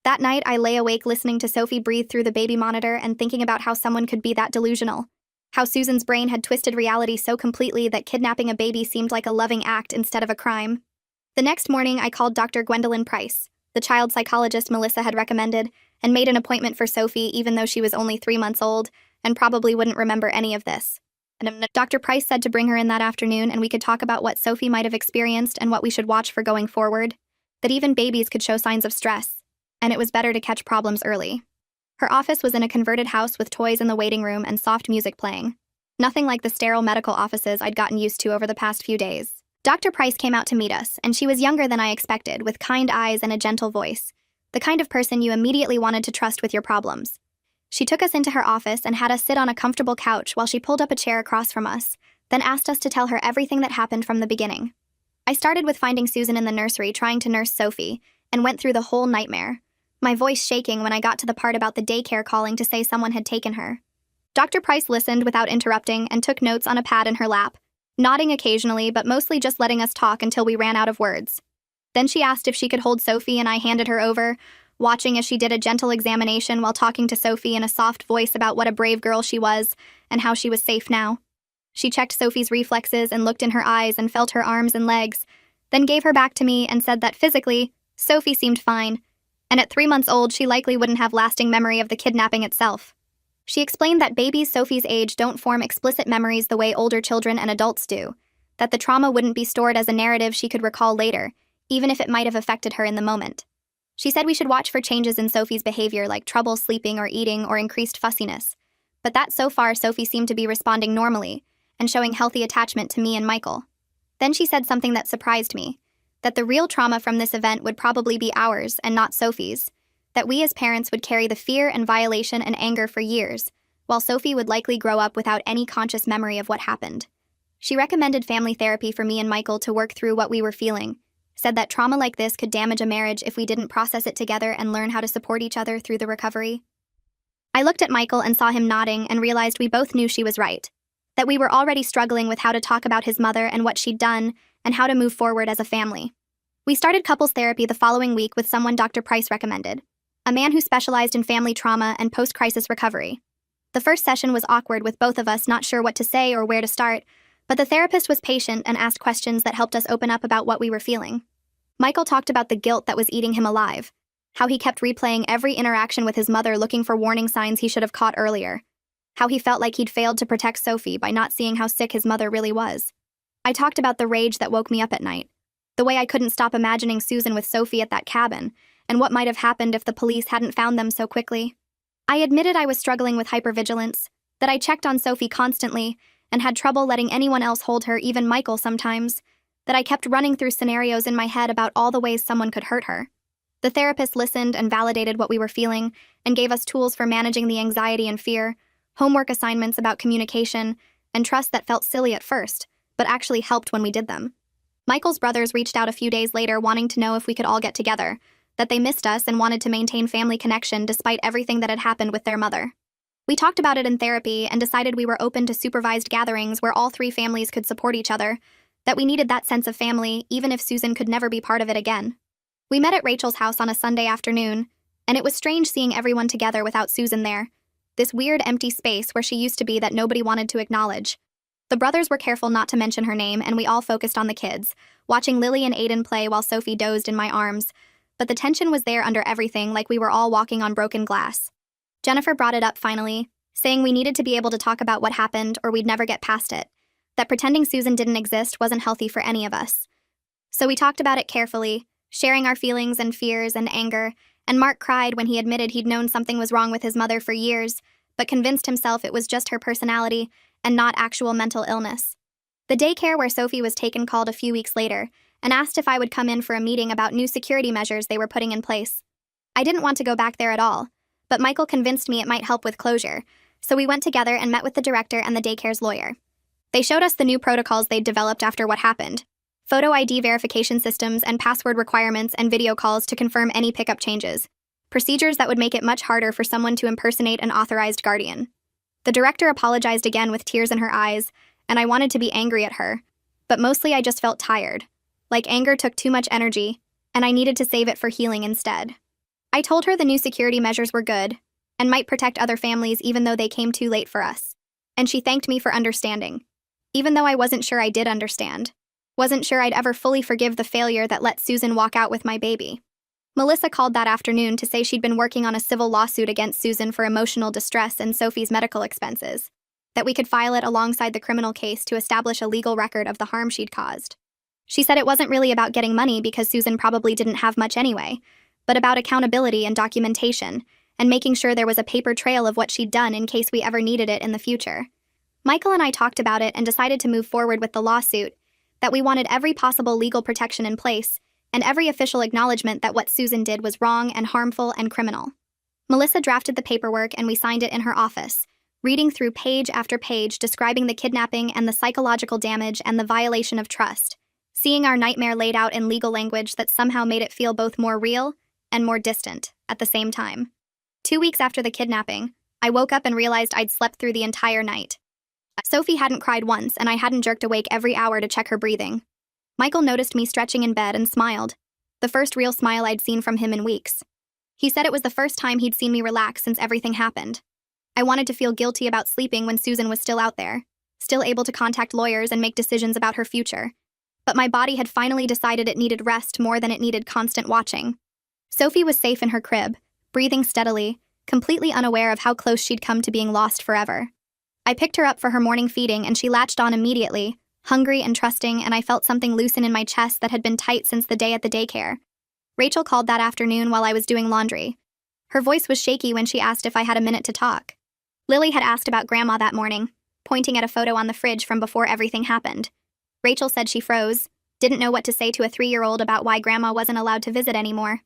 That night, I lay awake listening to Sophie breathe through the baby monitor and thinking about how someone could be that delusional, how Susan's brain had twisted reality so completely that kidnapping a baby seemed like a loving act instead of a crime. The next morning, I called Dr. Gwendolyn Price, the child psychologist Melissa had recommended, and made an appointment for Sophie even though she was only 3 months old and probably wouldn't remember any of this. And Dr. Price said to bring her in that afternoon and we could talk about what Sophie might have experienced and what we should watch for going forward, that even babies could show signs of stress, and it was better to catch problems early. Her office was in a converted house with toys in the waiting room and soft music playing. Nothing like the sterile medical offices I'd gotten used to over the past few days. Dr. Price came out to meet us, and she was younger than I expected, with kind eyes and a gentle voice, the kind of person you immediately wanted to trust with your problems. She took us into her office and had us sit on a comfortable couch while she pulled up a chair across from us, then asked us to tell her everything that happened from the beginning. I started with finding Susan in the nursery trying to nurse Sophie, and went through the whole nightmare, my voice shaking when I got to the part about the daycare calling to say someone had taken her. Dr. Price listened without interrupting and took notes on a pad in her lap, nodding occasionally but mostly just letting us talk until we ran out of words. Then she asked if she could hold Sophie and I handed her over, watching as she did a gentle examination while talking to Sophie in a soft voice about what a brave girl she was and how she was safe now. She checked Sophie's reflexes and looked in her eyes and felt her arms and legs, then gave her back to me and said that physically, Sophie seemed fine, and at 3 months old she likely wouldn't have lasting memory of the kidnapping itself. She explained that babies Sophie's age don't form explicit memories the way older children and adults do, that the trauma wouldn't be stored as a narrative she could recall later, even if it might have affected her in the moment. She said we should watch for changes in Sophie's behavior like trouble sleeping or eating or increased fussiness, but that so far Sophie seemed to be responding normally and showing healthy attachment to me and Michael. Then she said something that surprised me, that the real trauma from this event would probably be ours and not Sophie's, that we as parents would carry the fear and violation and anger for years, while Sophie would likely grow up without any conscious memory of what happened. She recommended family therapy for me and Michael to work through what we were feeling, said that trauma like this could damage a marriage if we didn't process it together and learn how to support each other through the recovery. I looked at Michael and saw him nodding and realized we both knew she was right, that we were already struggling with how to talk about his mother and what she'd done and how to move forward as a family. We started couples therapy the following week with someone Dr. Price recommended, a man who specialized in family trauma and post-crisis recovery. The first session was awkward with both of us not sure what to say or where to start, but the therapist was patient and asked questions that helped us open up about what we were feeling. Michael talked about the guilt that was eating him alive, how he kept replaying every interaction with his mother looking for warning signs he should have caught earlier, how he felt like he'd failed to protect Sophie by not seeing how sick his mother really was. I talked about the rage that woke me up at night, the way I couldn't stop imagining Susan with Sophie at that cabin, and what might have happened if the police hadn't found them so quickly. I admitted I was struggling with hypervigilance, that I checked on Sophie constantly, and had trouble letting anyone else hold her, even Michael sometimes, that I kept running through scenarios in my head about all the ways someone could hurt her. The therapist listened and validated what we were feeling, and gave us tools for managing the anxiety and fear, homework assignments about communication, and trust that felt silly at first, but actually helped when we did them. Michael's brothers reached out a few days later wanting to know if we could all get together, that they missed us and wanted to maintain family connection despite everything that had happened with their mother. We talked about it in therapy and decided we were open to supervised gatherings where all 3 families could support each other, that we needed that sense of family even if Susan could never be part of it again. We met at Rachel's house on a Sunday afternoon, and it was strange seeing everyone together without Susan there, this weird empty space where she used to be that nobody wanted to acknowledge. The brothers were careful not to mention her name, and we all focused on the kids, watching Lily and Aiden play while Sophie dozed in my arms, but the tension was there under everything, like we were all walking on broken glass. Jennifer brought it up finally, saying we needed to be able to talk about what happened or we'd never get past it, that pretending Susan didn't exist wasn't healthy for any of us. So we talked about it carefully, sharing our feelings and fears and anger, and Mark cried when he admitted he'd known something was wrong with his mother for years, but convinced himself it was just her personality and not actual mental illness. The daycare where Sophie was taken called a few weeks later and asked if I would come in for a meeting about new security measures they were putting in place. I didn't want to go back there at all, but Michael convinced me it might help with closure, so we went together and met with the director and the daycare's lawyer. They showed us the new protocols they'd developed after what happened. photo ID verification systems and password requirements and video calls to confirm any pickup changes, procedures that would make it much harder for someone to impersonate an authorized guardian. The director apologized again with tears in her eyes, and I wanted to be angry at her, but mostly I just felt tired. Like anger took too much energy, and I needed to save it for healing instead. I told her the new security measures were good, and might protect other families even though they came too late for us. And she thanked me for understanding. Even though I wasn't sure I did understand. Wasn't sure I'd ever fully forgive the failure that let Susan walk out with my baby. Melissa called that afternoon to say she'd been working on a civil lawsuit against Susan for emotional distress and Sophie's medical expenses. That we could file it alongside the criminal case to establish a legal record of the harm she'd caused. She said it wasn't really about getting money because Susan probably didn't have much anyway, but about accountability and documentation, and making sure there was a paper trail of what she'd done in case we ever needed it in the future. Michael and I talked about it and decided to move forward with the lawsuit, that we wanted every possible legal protection in place, and every official acknowledgement that what Susan did was wrong and harmful and criminal. Melissa drafted the paperwork and we signed it in her office, reading through page after page describing the kidnapping and the psychological damage and the violation of trust, seeing our nightmare laid out in legal language that somehow made it feel both more real and more distant at the same time. 2 weeks after the kidnapping, I woke up and realized I'd slept through the entire night. Sophie hadn't cried once, and I hadn't jerked awake every hour to check her breathing. Michael noticed me stretching in bed and smiled, the first real smile I'd seen from him in weeks. He said it was the first time he'd seen me relax since everything happened. I wanted to feel guilty about sleeping when Susan was still out there, still able to contact lawyers and make decisions about her future. But my body had finally decided it needed rest more than it needed constant watching. Sophie was safe in her crib, breathing steadily, completely unaware of how close she'd come to being lost forever. I picked her up for her morning feeding and she latched on immediately, hungry and trusting, and I felt something loosen in my chest that had been tight since the day at the daycare. Rachel called that afternoon while I was doing laundry. Her voice was shaky when she asked if I had a minute to talk. Lily had asked about Grandma that morning, pointing at a photo on the fridge from before everything happened. Rachel said she froze, didn't know what to say to a 3-year-old about why Grandma wasn't allowed to visit anymore.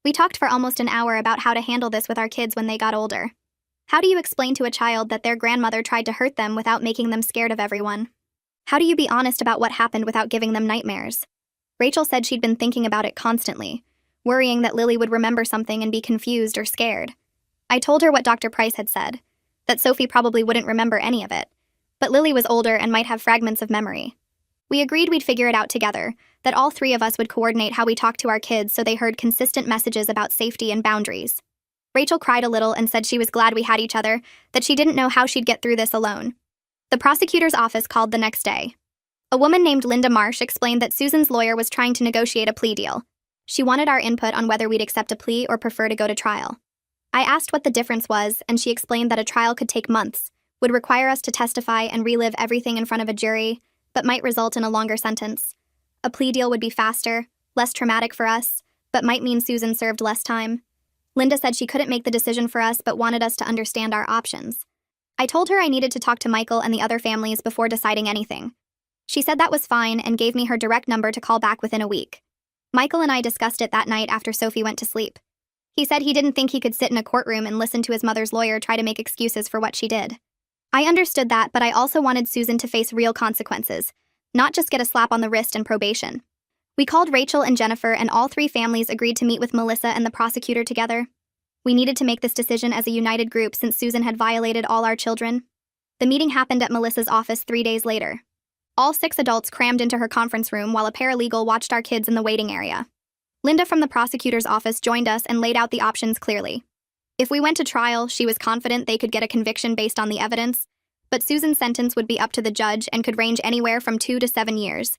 We talked for almost an hour about how to handle this with our kids when they got older. How do you explain to a child that their grandmother tried to hurt them without making them scared of everyone? How do you be honest about what happened without giving them nightmares? Rachel said she'd been thinking about it constantly, worrying that Lily would remember something and be confused or scared. I told her what Dr. Price had said, that Sophie probably wouldn't remember any of it, but Lily was older and might have fragments of memory. We agreed we'd figure it out together, that all 3 of us would coordinate how we talked to our kids so they heard consistent messages about safety and boundaries. Rachel cried a little and said she was glad we had each other, that she didn't know how she'd get through this alone. The prosecutor's office called the next day. A woman named Linda Marsh explained that Susan's lawyer was trying to negotiate a plea deal. She wanted our input on whether we'd accept a plea or prefer to go to trial. I asked what the difference was, and she explained that a trial could take months, would require us to testify and relive everything in front of a jury, but might result in a longer sentence. A plea deal would be faster, less traumatic for us, but might mean Susan served less time. Linda said she couldn't make the decision for us but wanted us to understand our options. I told her I needed to talk to Michael and the other families before deciding anything. She said that was fine and gave me her direct number to call back within a week. Michael and I discussed it that night after Sophie went to sleep. He said he didn't think he could sit in a courtroom and listen to his mother's lawyer try to make excuses for what she did. I understood that, but I also wanted Susan to face real consequences, not just get a slap on the wrist and probation. We called Rachel and Jennifer, and all 3 families agreed to meet with Melissa and the prosecutor together. We needed to make this decision as a united group since Susan had violated all our children. The meeting happened at Melissa's office 3 days later. All 6 adults crammed into her conference room while a paralegal watched our kids in the waiting area. Linda from the prosecutor's office joined us and laid out the options clearly. If we went to trial, she was confident they could get a conviction based on the evidence, but Susan's sentence would be up to the judge and could range anywhere from 2 to 7 years.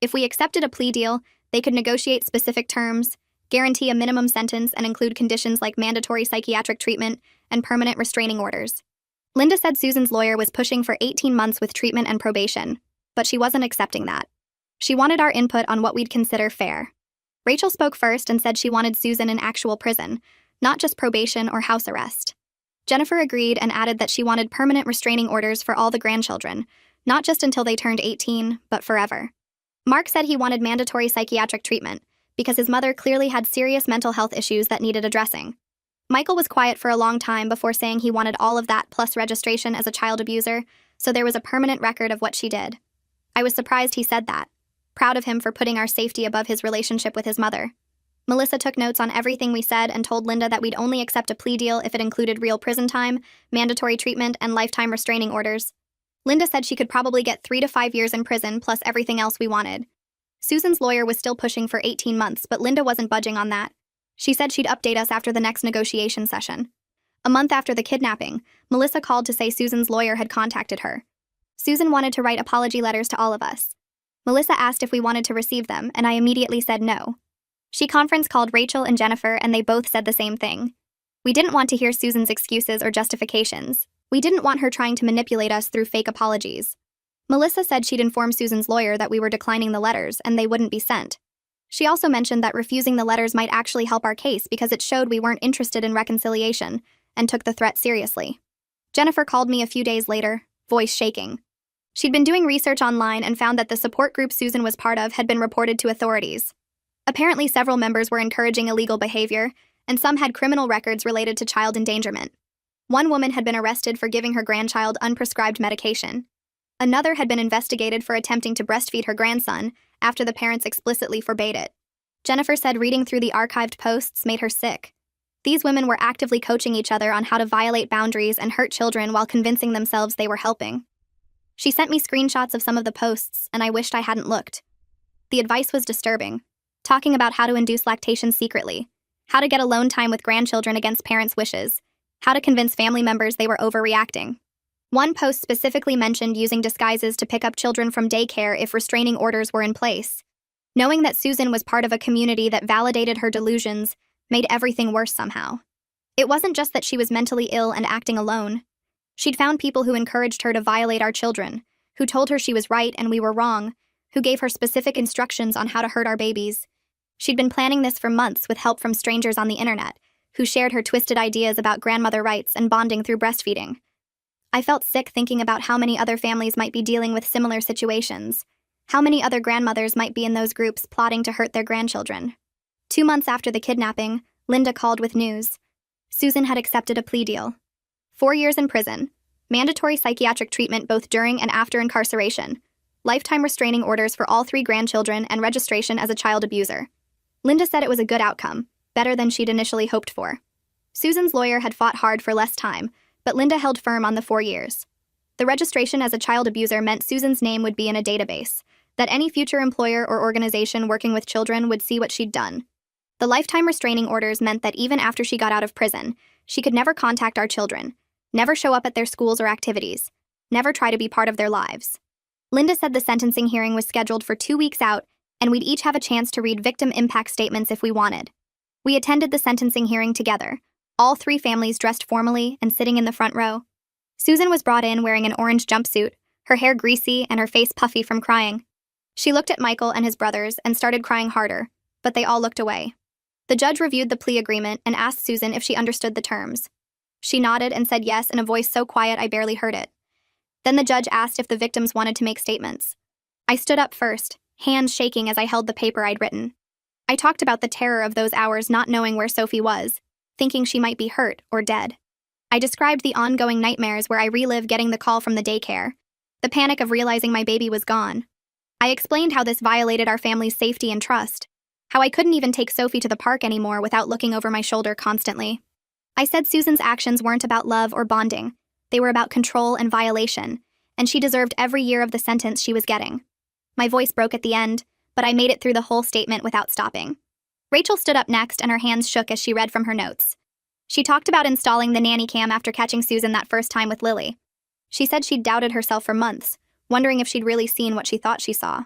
If we accepted a plea deal, they could negotiate specific terms, guarantee a minimum sentence, and include conditions like mandatory psychiatric treatment and permanent restraining orders. Linda said Susan's lawyer was pushing for 18 months with treatment and probation, but she wasn't accepting that. She wanted our input on what we'd consider fair. Rachel spoke first and said she wanted Susan in actual prison, not just probation or house arrest. Jennifer agreed and added that she wanted permanent restraining orders for all the grandchildren, not just until they turned 18, but forever. Mark said he wanted mandatory psychiatric treatment, because his mother clearly had serious mental health issues that needed addressing. Michael was quiet for a long time before saying he wanted all of that plus registration as a child abuser, so there was a permanent record of what she did. I was surprised he said that. proud of him for putting our safety above his relationship with his mother. Melissa took notes on everything we said and told Linda that we'd only accept a plea deal if it included real prison time, mandatory treatment, and lifetime restraining orders. Linda said she could probably get 3 to 5 years in prison plus everything else we wanted. Susan's lawyer was still pushing for 18 months, but Linda wasn't budging on that. She said she'd update us after the next negotiation session. A month after the kidnapping, Melissa called to say Susan's lawyer had contacted her. Susan wanted to write apology letters to all of us. Melissa asked if we wanted to receive them, and I immediately said no. She conference called Rachel and Jennifer, and they both said the same thing. We didn't want to hear Susan's excuses or justifications. We didn't want her trying to manipulate us through fake apologies. Melissa said she'd inform Susan's lawyer that we were declining the letters and they wouldn't be sent. She also mentioned that refusing the letters might actually help our case because it showed we weren't interested in reconciliation and took the threat seriously. Jennifer called me a few days later, voice shaking. She'd been doing research online and found that the support group Susan was part of had been reported to authorities. Apparently, several members were encouraging illegal behavior, and some had criminal records related to child endangerment. One woman had been arrested for giving her grandchild unprescribed medication. Another had been investigated for attempting to breastfeed her grandson after the parents explicitly forbade it. Jennifer said reading through the archived posts made her sick. These women were actively coaching each other on how to violate boundaries and hurt children while convincing themselves they were helping. She sent me screenshots of some of the posts, and I wished I hadn't looked. The advice was disturbing, talking about how to induce lactation secretly, how to get alone time with grandchildren against parents' wishes, how to convince family members they were overreacting. One post specifically mentioned using disguises to pick up children from daycare if restraining orders were in place. Knowing that Susan was part of a community that validated her delusions made everything worse somehow. It wasn't just that she was mentally ill and acting alone. She'd found people who encouraged her to violate our children, who told her she was right and we were wrong, who gave her specific instructions on how to hurt our babies. She'd been planning this for months with help from strangers on the internet, who shared her twisted ideas about grandmother rights and bonding through breastfeeding. I felt sick thinking about how many other families might be dealing with similar situations, how many other grandmothers might be in those groups plotting to hurt their grandchildren. 2 months after the kidnapping, Linda called with news. Susan had accepted a plea deal. 4 years in prison, mandatory psychiatric treatment both during and after incarceration, lifetime restraining orders for all 3 grandchildren, and registration as a child abuser. Linda said it was a good outcome, better than she'd initially hoped for. Susan's lawyer had fought hard for less time, but Linda held firm on the 4 years. The registration as a child abuser meant Susan's name would be in a database, that any future employer or organization working with children would see what she'd done. The lifetime restraining orders meant that even after she got out of prison, she could never contact our children, never show up at their schools or activities, never try to be part of their lives. Linda said the sentencing hearing was scheduled for 2 weeks out, and we'd each have a chance to read victim impact statements if we wanted. We attended the sentencing hearing together, all 3 families dressed formally and sitting in the front row. Susan was brought in wearing an orange jumpsuit, her hair greasy and her face puffy from crying. She looked at Michael and his brothers and started crying harder, but they all looked away. The judge reviewed the plea agreement and asked Susan if she understood the terms. She nodded and said yes in a voice so quiet I barely heard it. Then the judge asked if the victims wanted to make statements. I stood up first, hands shaking as I held the paper I'd written. I talked about the terror of those hours not knowing where Sophie was, thinking she might be hurt or dead. I described the ongoing nightmares where I relived getting the call from the daycare, the panic of realizing my baby was gone. I explained how this violated our family's safety and trust, how I couldn't even take Sophie to the park anymore without looking over my shoulder constantly. I said Susan's actions weren't about love or bonding, they were about control and violation, and she deserved every year of the sentence she was getting. My voice broke at the end, but I made it through the whole statement without stopping. Rachel stood up next and her hands shook as she read from her notes. She talked about installing the nanny cam after catching Susan that first time with Lily. She said she'd doubted herself for months, wondering if she'd really seen what she thought she saw.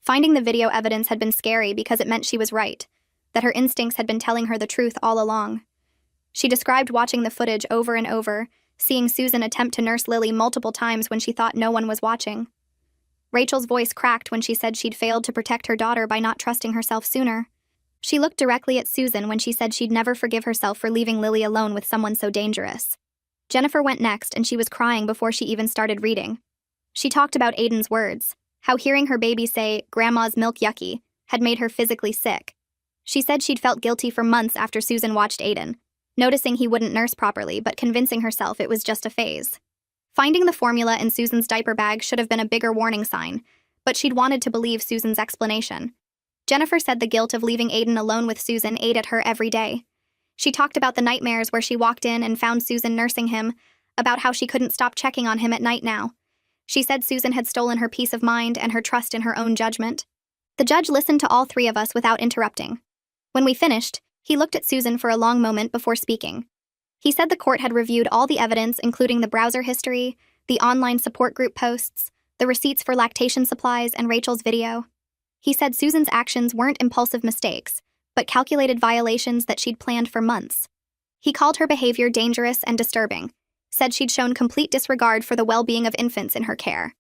Finding the video evidence had been scary because it meant she was right, that her instincts had been telling her the truth all along. She described watching the footage over and over, seeing Susan attempt to nurse Lily multiple times when she thought no one was watching. Rachel's voice cracked when she said she'd failed to protect her daughter by not trusting herself sooner. She looked directly at Susan when she said she'd never forgive herself for leaving Lily alone with someone so dangerous. Jennifer went next and she was crying before she even started reading. She talked about Aiden's words, how hearing her baby say, "Grandma's milk yucky," had made her physically sick. She said she'd felt guilty for months after Susan watched Aiden, noticing he wouldn't nurse properly but convincing herself it was just a phase. Finding the formula in Susan's diaper bag should have been a bigger warning sign, but she'd wanted to believe Susan's explanation. Jennifer said the guilt of leaving Aiden alone with Susan ate at her every day. She talked about the nightmares where she walked in and found Susan nursing him, about how she couldn't stop checking on him at night now. She said Susan had stolen her peace of mind and her trust in her own judgment. The judge listened to all three of us without interrupting. When we finished, he looked at Susan for a long moment before speaking. He said the court had reviewed all the evidence, including the browser history, the online support group posts, the receipts for lactation supplies, and Rachel's video. He said Susan's actions weren't impulsive mistakes, but calculated violations that she'd planned for months. He called her behavior dangerous and disturbing, said she'd shown complete disregard for the well-being of infants in her care.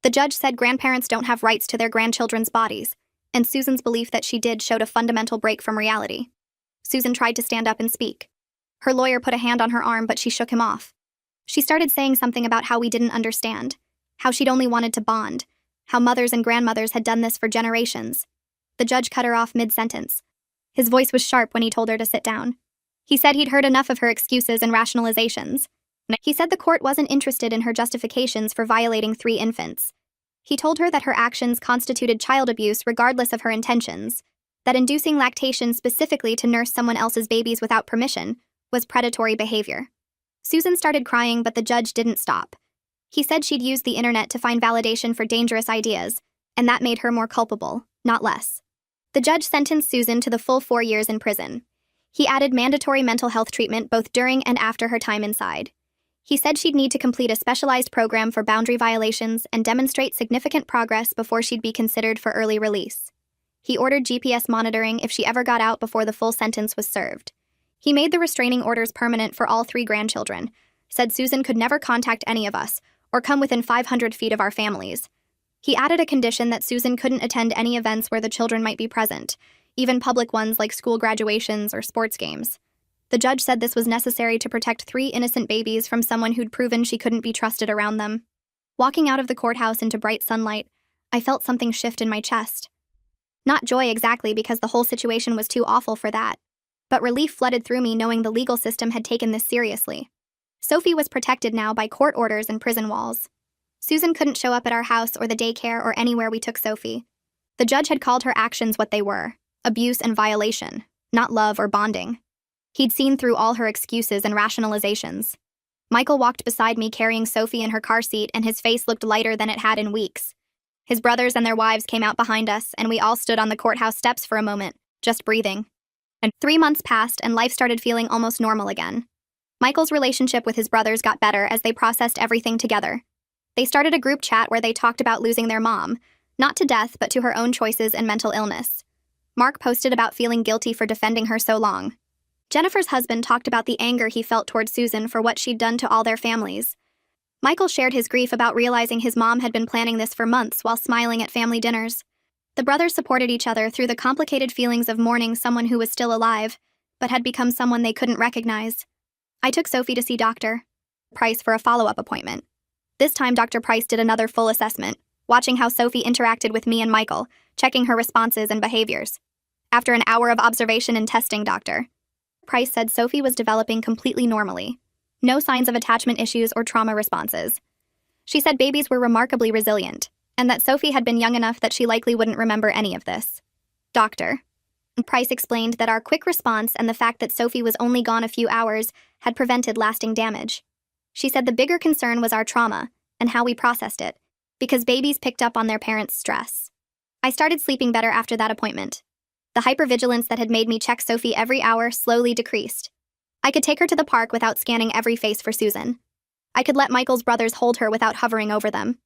The judge said grandparents don't have rights to their grandchildren's bodies, and Susan's belief that she did showed a fundamental break from reality. Susan tried to stand up and speak. Her lawyer put a hand on her arm, but she shook him off. She started saying something about how we didn't understand, how she'd only wanted to bond, how mothers and grandmothers had done this for generations. The judge cut her off mid-sentence. His voice was sharp when he told her to sit down. He said he'd heard enough of her excuses and rationalizations. He said the court wasn't interested in her justifications for violating 3 infants. He told her that her actions constituted child abuse regardless of her intentions, that inducing lactation specifically to nurse someone else's babies without permission was predatory behavior. Susan started crying, but the judge didn't stop. He said she'd used the internet to find validation for dangerous ideas, and that made her more culpable, not less. The judge sentenced Susan to the full 4 years in prison. He added mandatory mental health treatment both during and after her time inside. He said she'd need to complete a specialized program for boundary violations and demonstrate significant progress before she'd be considered for early release. He ordered GPS monitoring if she ever got out before the full sentence was served. He made the restraining orders permanent for all 3 grandchildren, said Susan could never contact any of us or come within 500 feet of our families. He added a condition that Susan couldn't attend any events where the children might be present, even public ones like school graduations or sports games. The judge said this was necessary to protect 3 innocent babies from someone who'd proven she couldn't be trusted around them. Walking out of the courthouse into bright sunlight, I felt something shift in my chest. Not joy exactly, because the whole situation was too awful for that, but relief flooded through me knowing the legal system had taken this seriously. Sophie was protected now by court orders and prison walls. Susan couldn't show up at our house or the daycare or anywhere we took Sophie. The judge had called her actions what they were: abuse and violation, not love or bonding. He'd seen through all her excuses and rationalizations. Michael walked beside me carrying Sophie in her car seat, and his face looked lighter than it had in weeks. His brothers and their wives came out behind us, and we all stood on the courthouse steps for a moment, just breathing. And 3 months passed, and life started feeling almost normal again. Michael's relationship with his brothers got better as they processed everything together. They started a group chat where they talked about losing their mom, not to death but to her own choices and mental illness. Mark posted about feeling guilty for defending her so long. Jennifer's husband talked about the anger he felt toward Susan for what she'd done to all their families. Michael shared his grief about realizing his mom had been planning this for months while smiling at family dinners. The brothers supported each other through the complicated feelings of mourning someone who was still alive, but had become someone they couldn't recognize. I took Sophie to see Dr. Price for a follow-up appointment. This time, Dr. Price did another full assessment, watching how Sophie interacted with me and Michael, checking her responses and behaviors. After an hour of observation and testing, Dr. Price said Sophie was developing completely normally. No signs of attachment issues or trauma responses. She said babies were remarkably resilient, and that Sophie had been young enough that she likely wouldn't remember any of this. Dr. Price explained that our quick response and the fact that Sophie was only gone a few hours had prevented lasting damage. She said the bigger concern was our trauma and how we processed it, because babies picked up on their parents' stress. I started sleeping better after that appointment. The hypervigilance that had made me check Sophie every hour slowly decreased. I could take her to the park without scanning every face for Susan. I could let Michael's brothers hold her without hovering over them.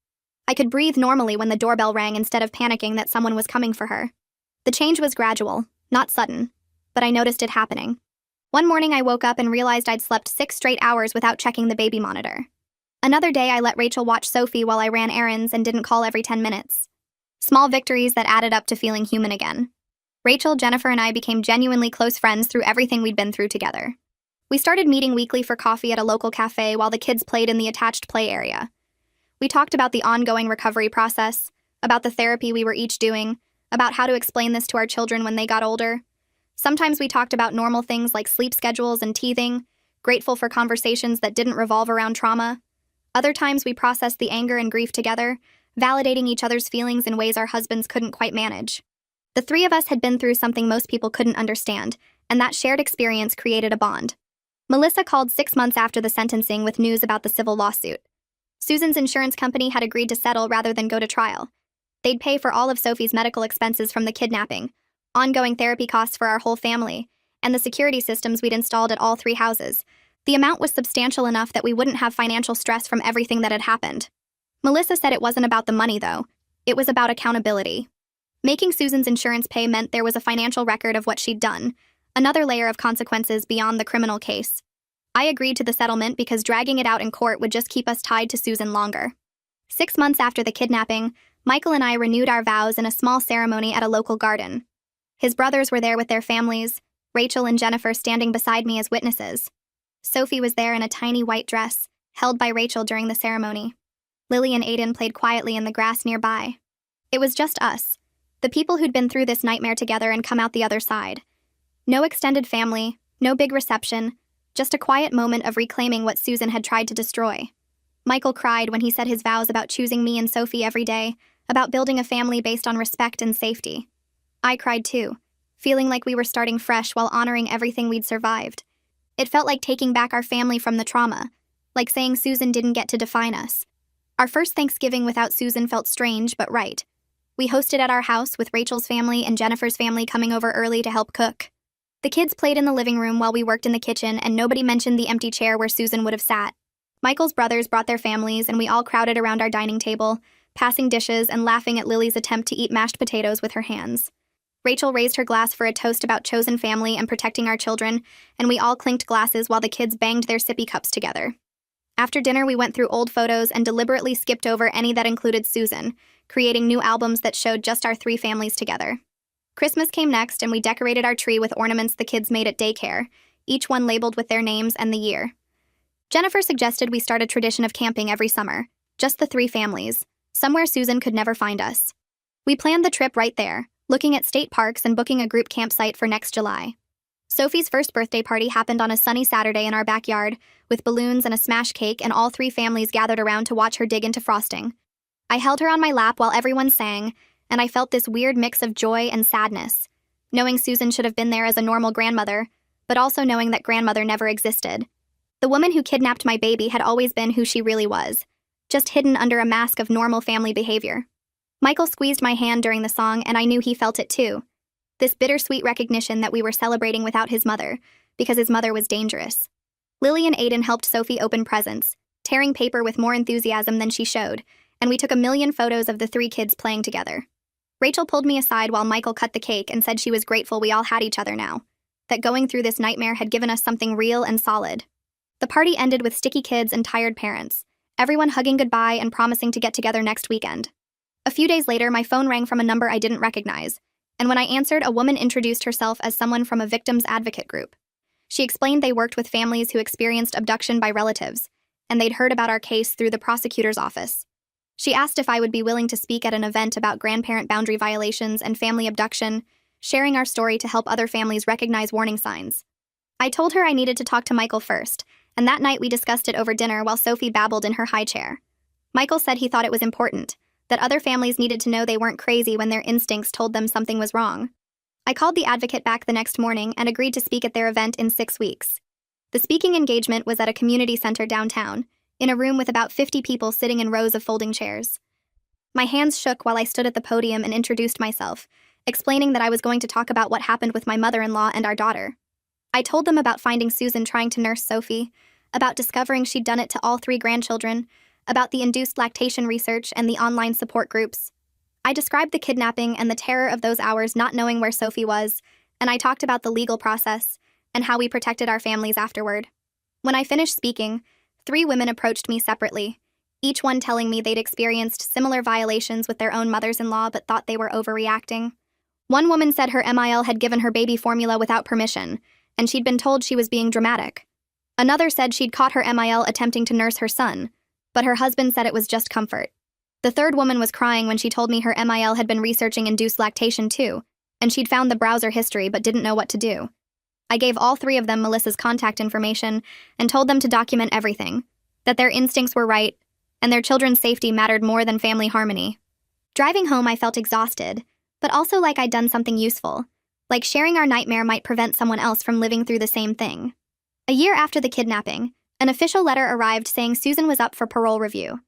I could breathe normally when the doorbell rang instead of panicking that someone was coming for her. The change was gradual, not sudden, but I noticed it happening. One morning I woke up and realized I'd slept 6 straight hours without checking the baby monitor. Another day I let Rachel watch Sophie while I ran errands and didn't call every 10 minutes. Small victories that added up to feeling human again. Rachel, Jennifer, and I became genuinely close friends through everything we'd been through together. We started meeting weekly for coffee at a local cafe while the kids played in the attached play area. We talked about the ongoing recovery process, about the therapy we were each doing, about how to explain this to our children when they got older. Sometimes we talked about normal things like sleep schedules and teething, grateful for conversations that didn't revolve around trauma. Other times we processed the anger and grief together, validating each other's feelings in ways our husbands couldn't quite manage. The three of us had been through something most people couldn't understand, and that shared experience created a bond. Melissa called 6 months after the sentencing with news about the civil lawsuit. Susan's insurance company had agreed to settle rather than go to trial. They'd pay for all of Sophie's medical expenses from the kidnapping, ongoing therapy costs for our whole family, and the security systems we'd installed at all 3 houses. The amount was substantial enough that we wouldn't have financial stress from everything that had happened. Melissa said it wasn't about the money, though. It was about accountability. Making Susan's insurance pay meant there was a financial record of what she'd done, another layer of consequences beyond the criminal case. I agreed to the settlement because dragging it out in court would just keep us tied to Susan longer. 6 months after the kidnapping, Michael and I renewed our vows in a small ceremony at a local garden. His brothers were there with their families, Rachel and Jennifer standing beside me as witnesses. Sophie was there in a tiny white dress, held by Rachel during the ceremony. Lily and Aiden played quietly in the grass nearby. It was just us, the people who'd been through this nightmare together and come out the other side. No extended family, no big reception, just a quiet moment of reclaiming what Susan had tried to destroy. Michael cried when he said his vows about choosing me and Sophie every day, about building a family based on respect and safety. I cried too, feeling like we were starting fresh while honoring everything we'd survived. It felt like taking back our family from the trauma, like saying Susan didn't get to define us. Our first Thanksgiving without Susan felt strange but right. We hosted at our house with Rachel's family and Jennifer's family coming over early to help cook. The kids played in the living room while we worked in the kitchen, and nobody mentioned the empty chair where Susan would have sat. Michael's brothers brought their families, and we all crowded around our dining table, passing dishes and laughing at Lily's attempt to eat mashed potatoes with her hands. Rachel raised her glass for a toast about chosen family and protecting our children, and we all clinked glasses while the kids banged their sippy cups together. After dinner, we went through old photos and deliberately skipped over any that included Susan, creating new albums that showed just our 3 families together. Christmas came next, and we decorated our tree with ornaments the kids made at daycare, each one labeled with their names and the year. Jennifer suggested we start a tradition of camping every summer, just the 3 families, somewhere Susan could never find us. We planned the trip right there, looking at state parks and booking a group campsite for next July. Sophie's first birthday party happened on a sunny Saturday in our backyard, with balloons and a smash cake, and all 3 families gathered around to watch her dig into frosting. I held her on my lap while everyone sang, and I felt this weird mix of joy and sadness, knowing Susan should have been there as a normal grandmother, but also knowing that grandmother never existed. The woman who kidnapped my baby had always been who she really was, just hidden under a mask of normal family behavior. Michael squeezed my hand during the song, and I knew he felt it too. This bittersweet recognition that we were celebrating without his mother, because his mother was dangerous. Lily and Aiden helped Sophie open presents, tearing paper with more enthusiasm than she showed, and we took a million photos of the 3 kids playing together. Rachel pulled me aside while Michael cut the cake and said she was grateful we all had each other now, that going through this nightmare had given us something real and solid. The party ended with sticky kids and tired parents, everyone hugging goodbye and promising to get together next weekend. A few days later, my phone rang from a number I didn't recognize, and when I answered, a woman introduced herself as someone from a victims advocate group. She explained they worked with families who experienced abduction by relatives, and they'd heard about our case through the prosecutor's office. She asked if I would be willing to speak at an event about grandparent boundary violations and family abduction, sharing our story to help other families recognize warning signs. I told her I needed to talk to Michael first, and that night we discussed it over dinner while Sophie babbled in her high chair. Michael said he thought it was important, that other families needed to know they weren't crazy when their instincts told them something was wrong. I called the advocate back the next morning and agreed to speak at their event in 6 weeks. The speaking engagement was at a community center downtown, in a room with about 50 people sitting in rows of folding chairs. My hands shook while I stood at the podium and introduced myself, explaining that I was going to talk about what happened with my mother-in-law and our daughter. I told them about finding Susan trying to nurse Sophie, about discovering she'd done it to all 3 grandchildren, about the induced lactation research and the online support groups. I described the kidnapping and the terror of those hours not knowing where Sophie was, and I talked about the legal process and how we protected our families afterward. When I finished speaking, 3 women approached me separately, each one telling me they'd experienced similar violations with their own mothers-in-law but thought they were overreacting. One woman said her MIL had given her baby formula without permission, and she'd been told she was being dramatic. Another said she'd caught her MIL attempting to nurse her son, but her husband said it was just comfort. The 3rd woman was crying when she told me her MIL had been researching induced lactation too, and she'd found the browser history but didn't know what to do. I gave all 3 of them Melissa's contact information and told them to document everything, that their instincts were right, and their children's safety mattered more than family harmony. Driving home, I felt exhausted, but also like I'd done something useful, like sharing our nightmare might prevent someone else from living through the same thing. A year after the kidnapping, an official letter arrived saying Susan was up for parole review.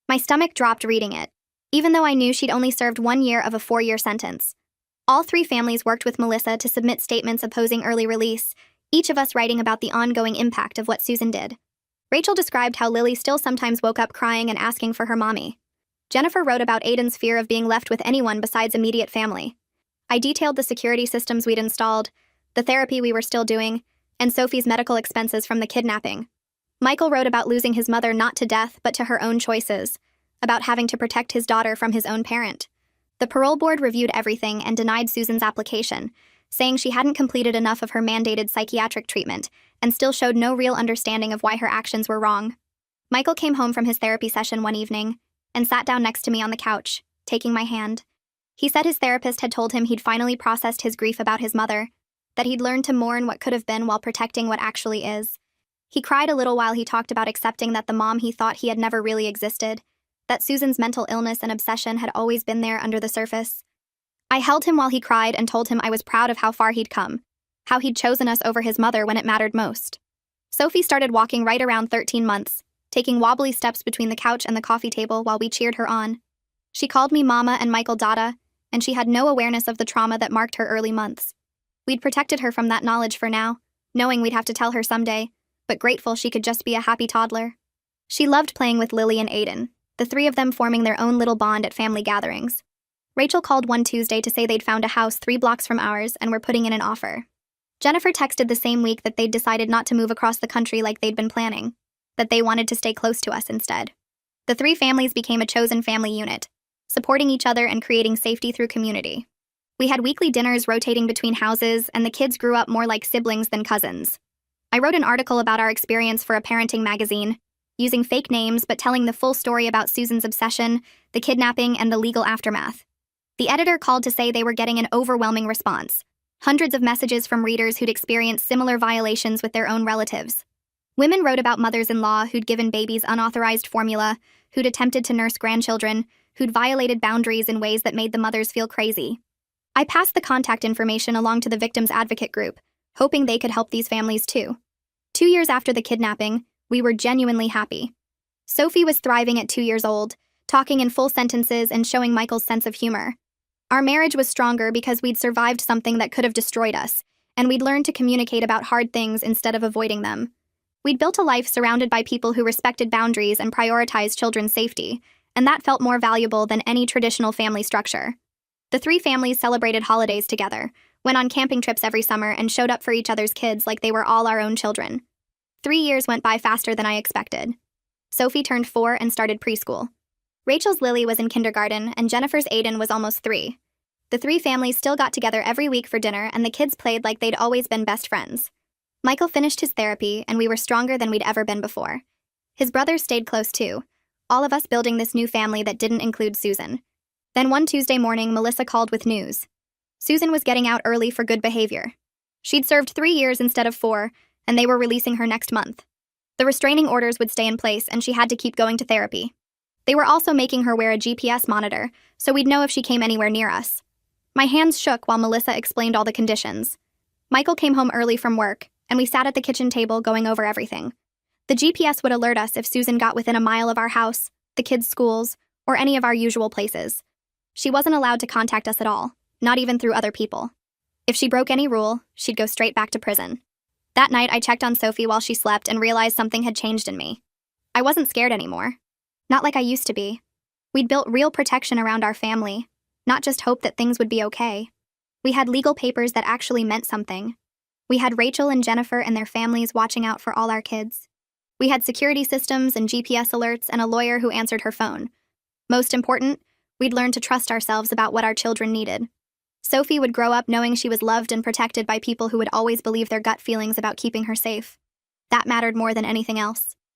My stomach dropped reading it, even though I knew she'd only served 1 year of a 4-year sentence. All 3 families worked with Melissa to submit statements opposing early release, each of us writing about the ongoing impact of what Susan did. Rachel described how Lily still sometimes woke up crying and asking for her mommy. Jennifer wrote about Aiden's fear of being left with anyone besides immediate family. I detailed the security systems we'd installed, the therapy we were still doing, and Sophie's medical expenses from the kidnapping. Michael wrote about losing his mother not to death but to her own choices, about having to protect his daughter from his own parent. The parole board reviewed everything and denied Susan's application, saying she hadn't completed enough of her mandated psychiatric treatment and still showed no real understanding of why her actions were wrong. Michael came home from his therapy session one evening and sat down next to me on the couch, taking my hand. He said his therapist had told him he'd finally processed his grief about his mother, that he'd learned to mourn what could have been while protecting what actually is. He cried a little while he talked about accepting that the mom he thought he had never really existed, that Susan's mental illness and obsession had always been there under the surface. I held him while he cried and told him I was proud of how far he'd come, how he'd chosen us over his mother when it mattered most. Sophie started walking right around 13 months, taking wobbly steps between the couch and the coffee table while we cheered her on. She called me Mama and Michael Dada, and she had no awareness of the trauma that marked her early months. We'd protected her from that knowledge for now, knowing we'd have to tell her someday, but grateful she could just be a happy toddler. She loved playing with Lily and Aiden, the 3 of them forming their own little bond at family gatherings. Rachel called one Tuesday to say they'd found a house 3 blocks from ours and were putting in an offer. Jennifer texted the same week that they'd decided not to move across the country like they'd been planning, that they wanted to stay close to us instead. The 3 families became a chosen family unit, supporting each other and creating safety through community. We had weekly dinners rotating between houses, and the kids grew up more like siblings than cousins. I wrote an article about our experience for a parenting magazine, using fake names but telling the full story about Susan's obsession, the kidnapping, and the legal aftermath. The editor called to say they were getting an overwhelming response. Hundreds of messages from readers who'd experienced similar violations with their own relatives. Women wrote about mothers-in-law who'd given babies unauthorized formula, who'd attempted to nurse grandchildren, who'd violated boundaries in ways that made the mothers feel crazy. I passed the contact information along to the victims' advocate group, hoping they could help these families too. 2 years after the kidnapping, we were genuinely happy. Sophie was thriving at 2 years old, talking in full sentences and showing Michael's sense of humor. Our marriage was stronger because we'd survived something that could have destroyed us, and we'd learned to communicate about hard things instead of avoiding them. We'd built a life surrounded by people who respected boundaries and prioritized children's safety, and that felt more valuable than any traditional family structure. The 3 families celebrated holidays together, went on camping trips every summer, and showed up for each other's kids like they were all our own children. 3 years went by faster than I expected. Sophie turned 4 and started preschool. Rachel's Lily was in kindergarten, and Jennifer's Aiden was almost 3. The 3 families still got together every week for dinner, and the kids played like they'd always been best friends. Michael finished his therapy, and we were stronger than we'd ever been before. His brothers stayed close too, all of us building this new family that didn't include Susan. Then one Tuesday morning, Melissa called with news. Susan was getting out early for good behavior. She'd served 3 years instead of 4, and they were releasing her next month. The restraining orders would stay in place, and she had to keep going to therapy. They were also making her wear a GPS monitor, so we'd know if she came anywhere near us. My hands shook while Melissa explained all the conditions. Michael came home early from work, and we sat at the kitchen table going over everything. The GPS would alert us if Susan got within a mile of our house, the kids' schools, or any of our usual places. She wasn't allowed to contact us at all, not even through other people. If she broke any rule, she'd go straight back to prison. That night, I checked on Sophie while she slept and realized something had changed in me. I wasn't scared anymore. Not like I used to be. We'd built real protection around our family, not just hope that things would be okay. We had legal papers that actually meant something. We had Rachel and Jennifer and their families watching out for all our kids. We had security systems and GPS alerts and a lawyer who answered her phone. Most important, we'd learned to trust ourselves about what our children needed. Sophie would grow up knowing she was loved and protected by people who would always believe their gut feelings about keeping her safe. That mattered more than anything else.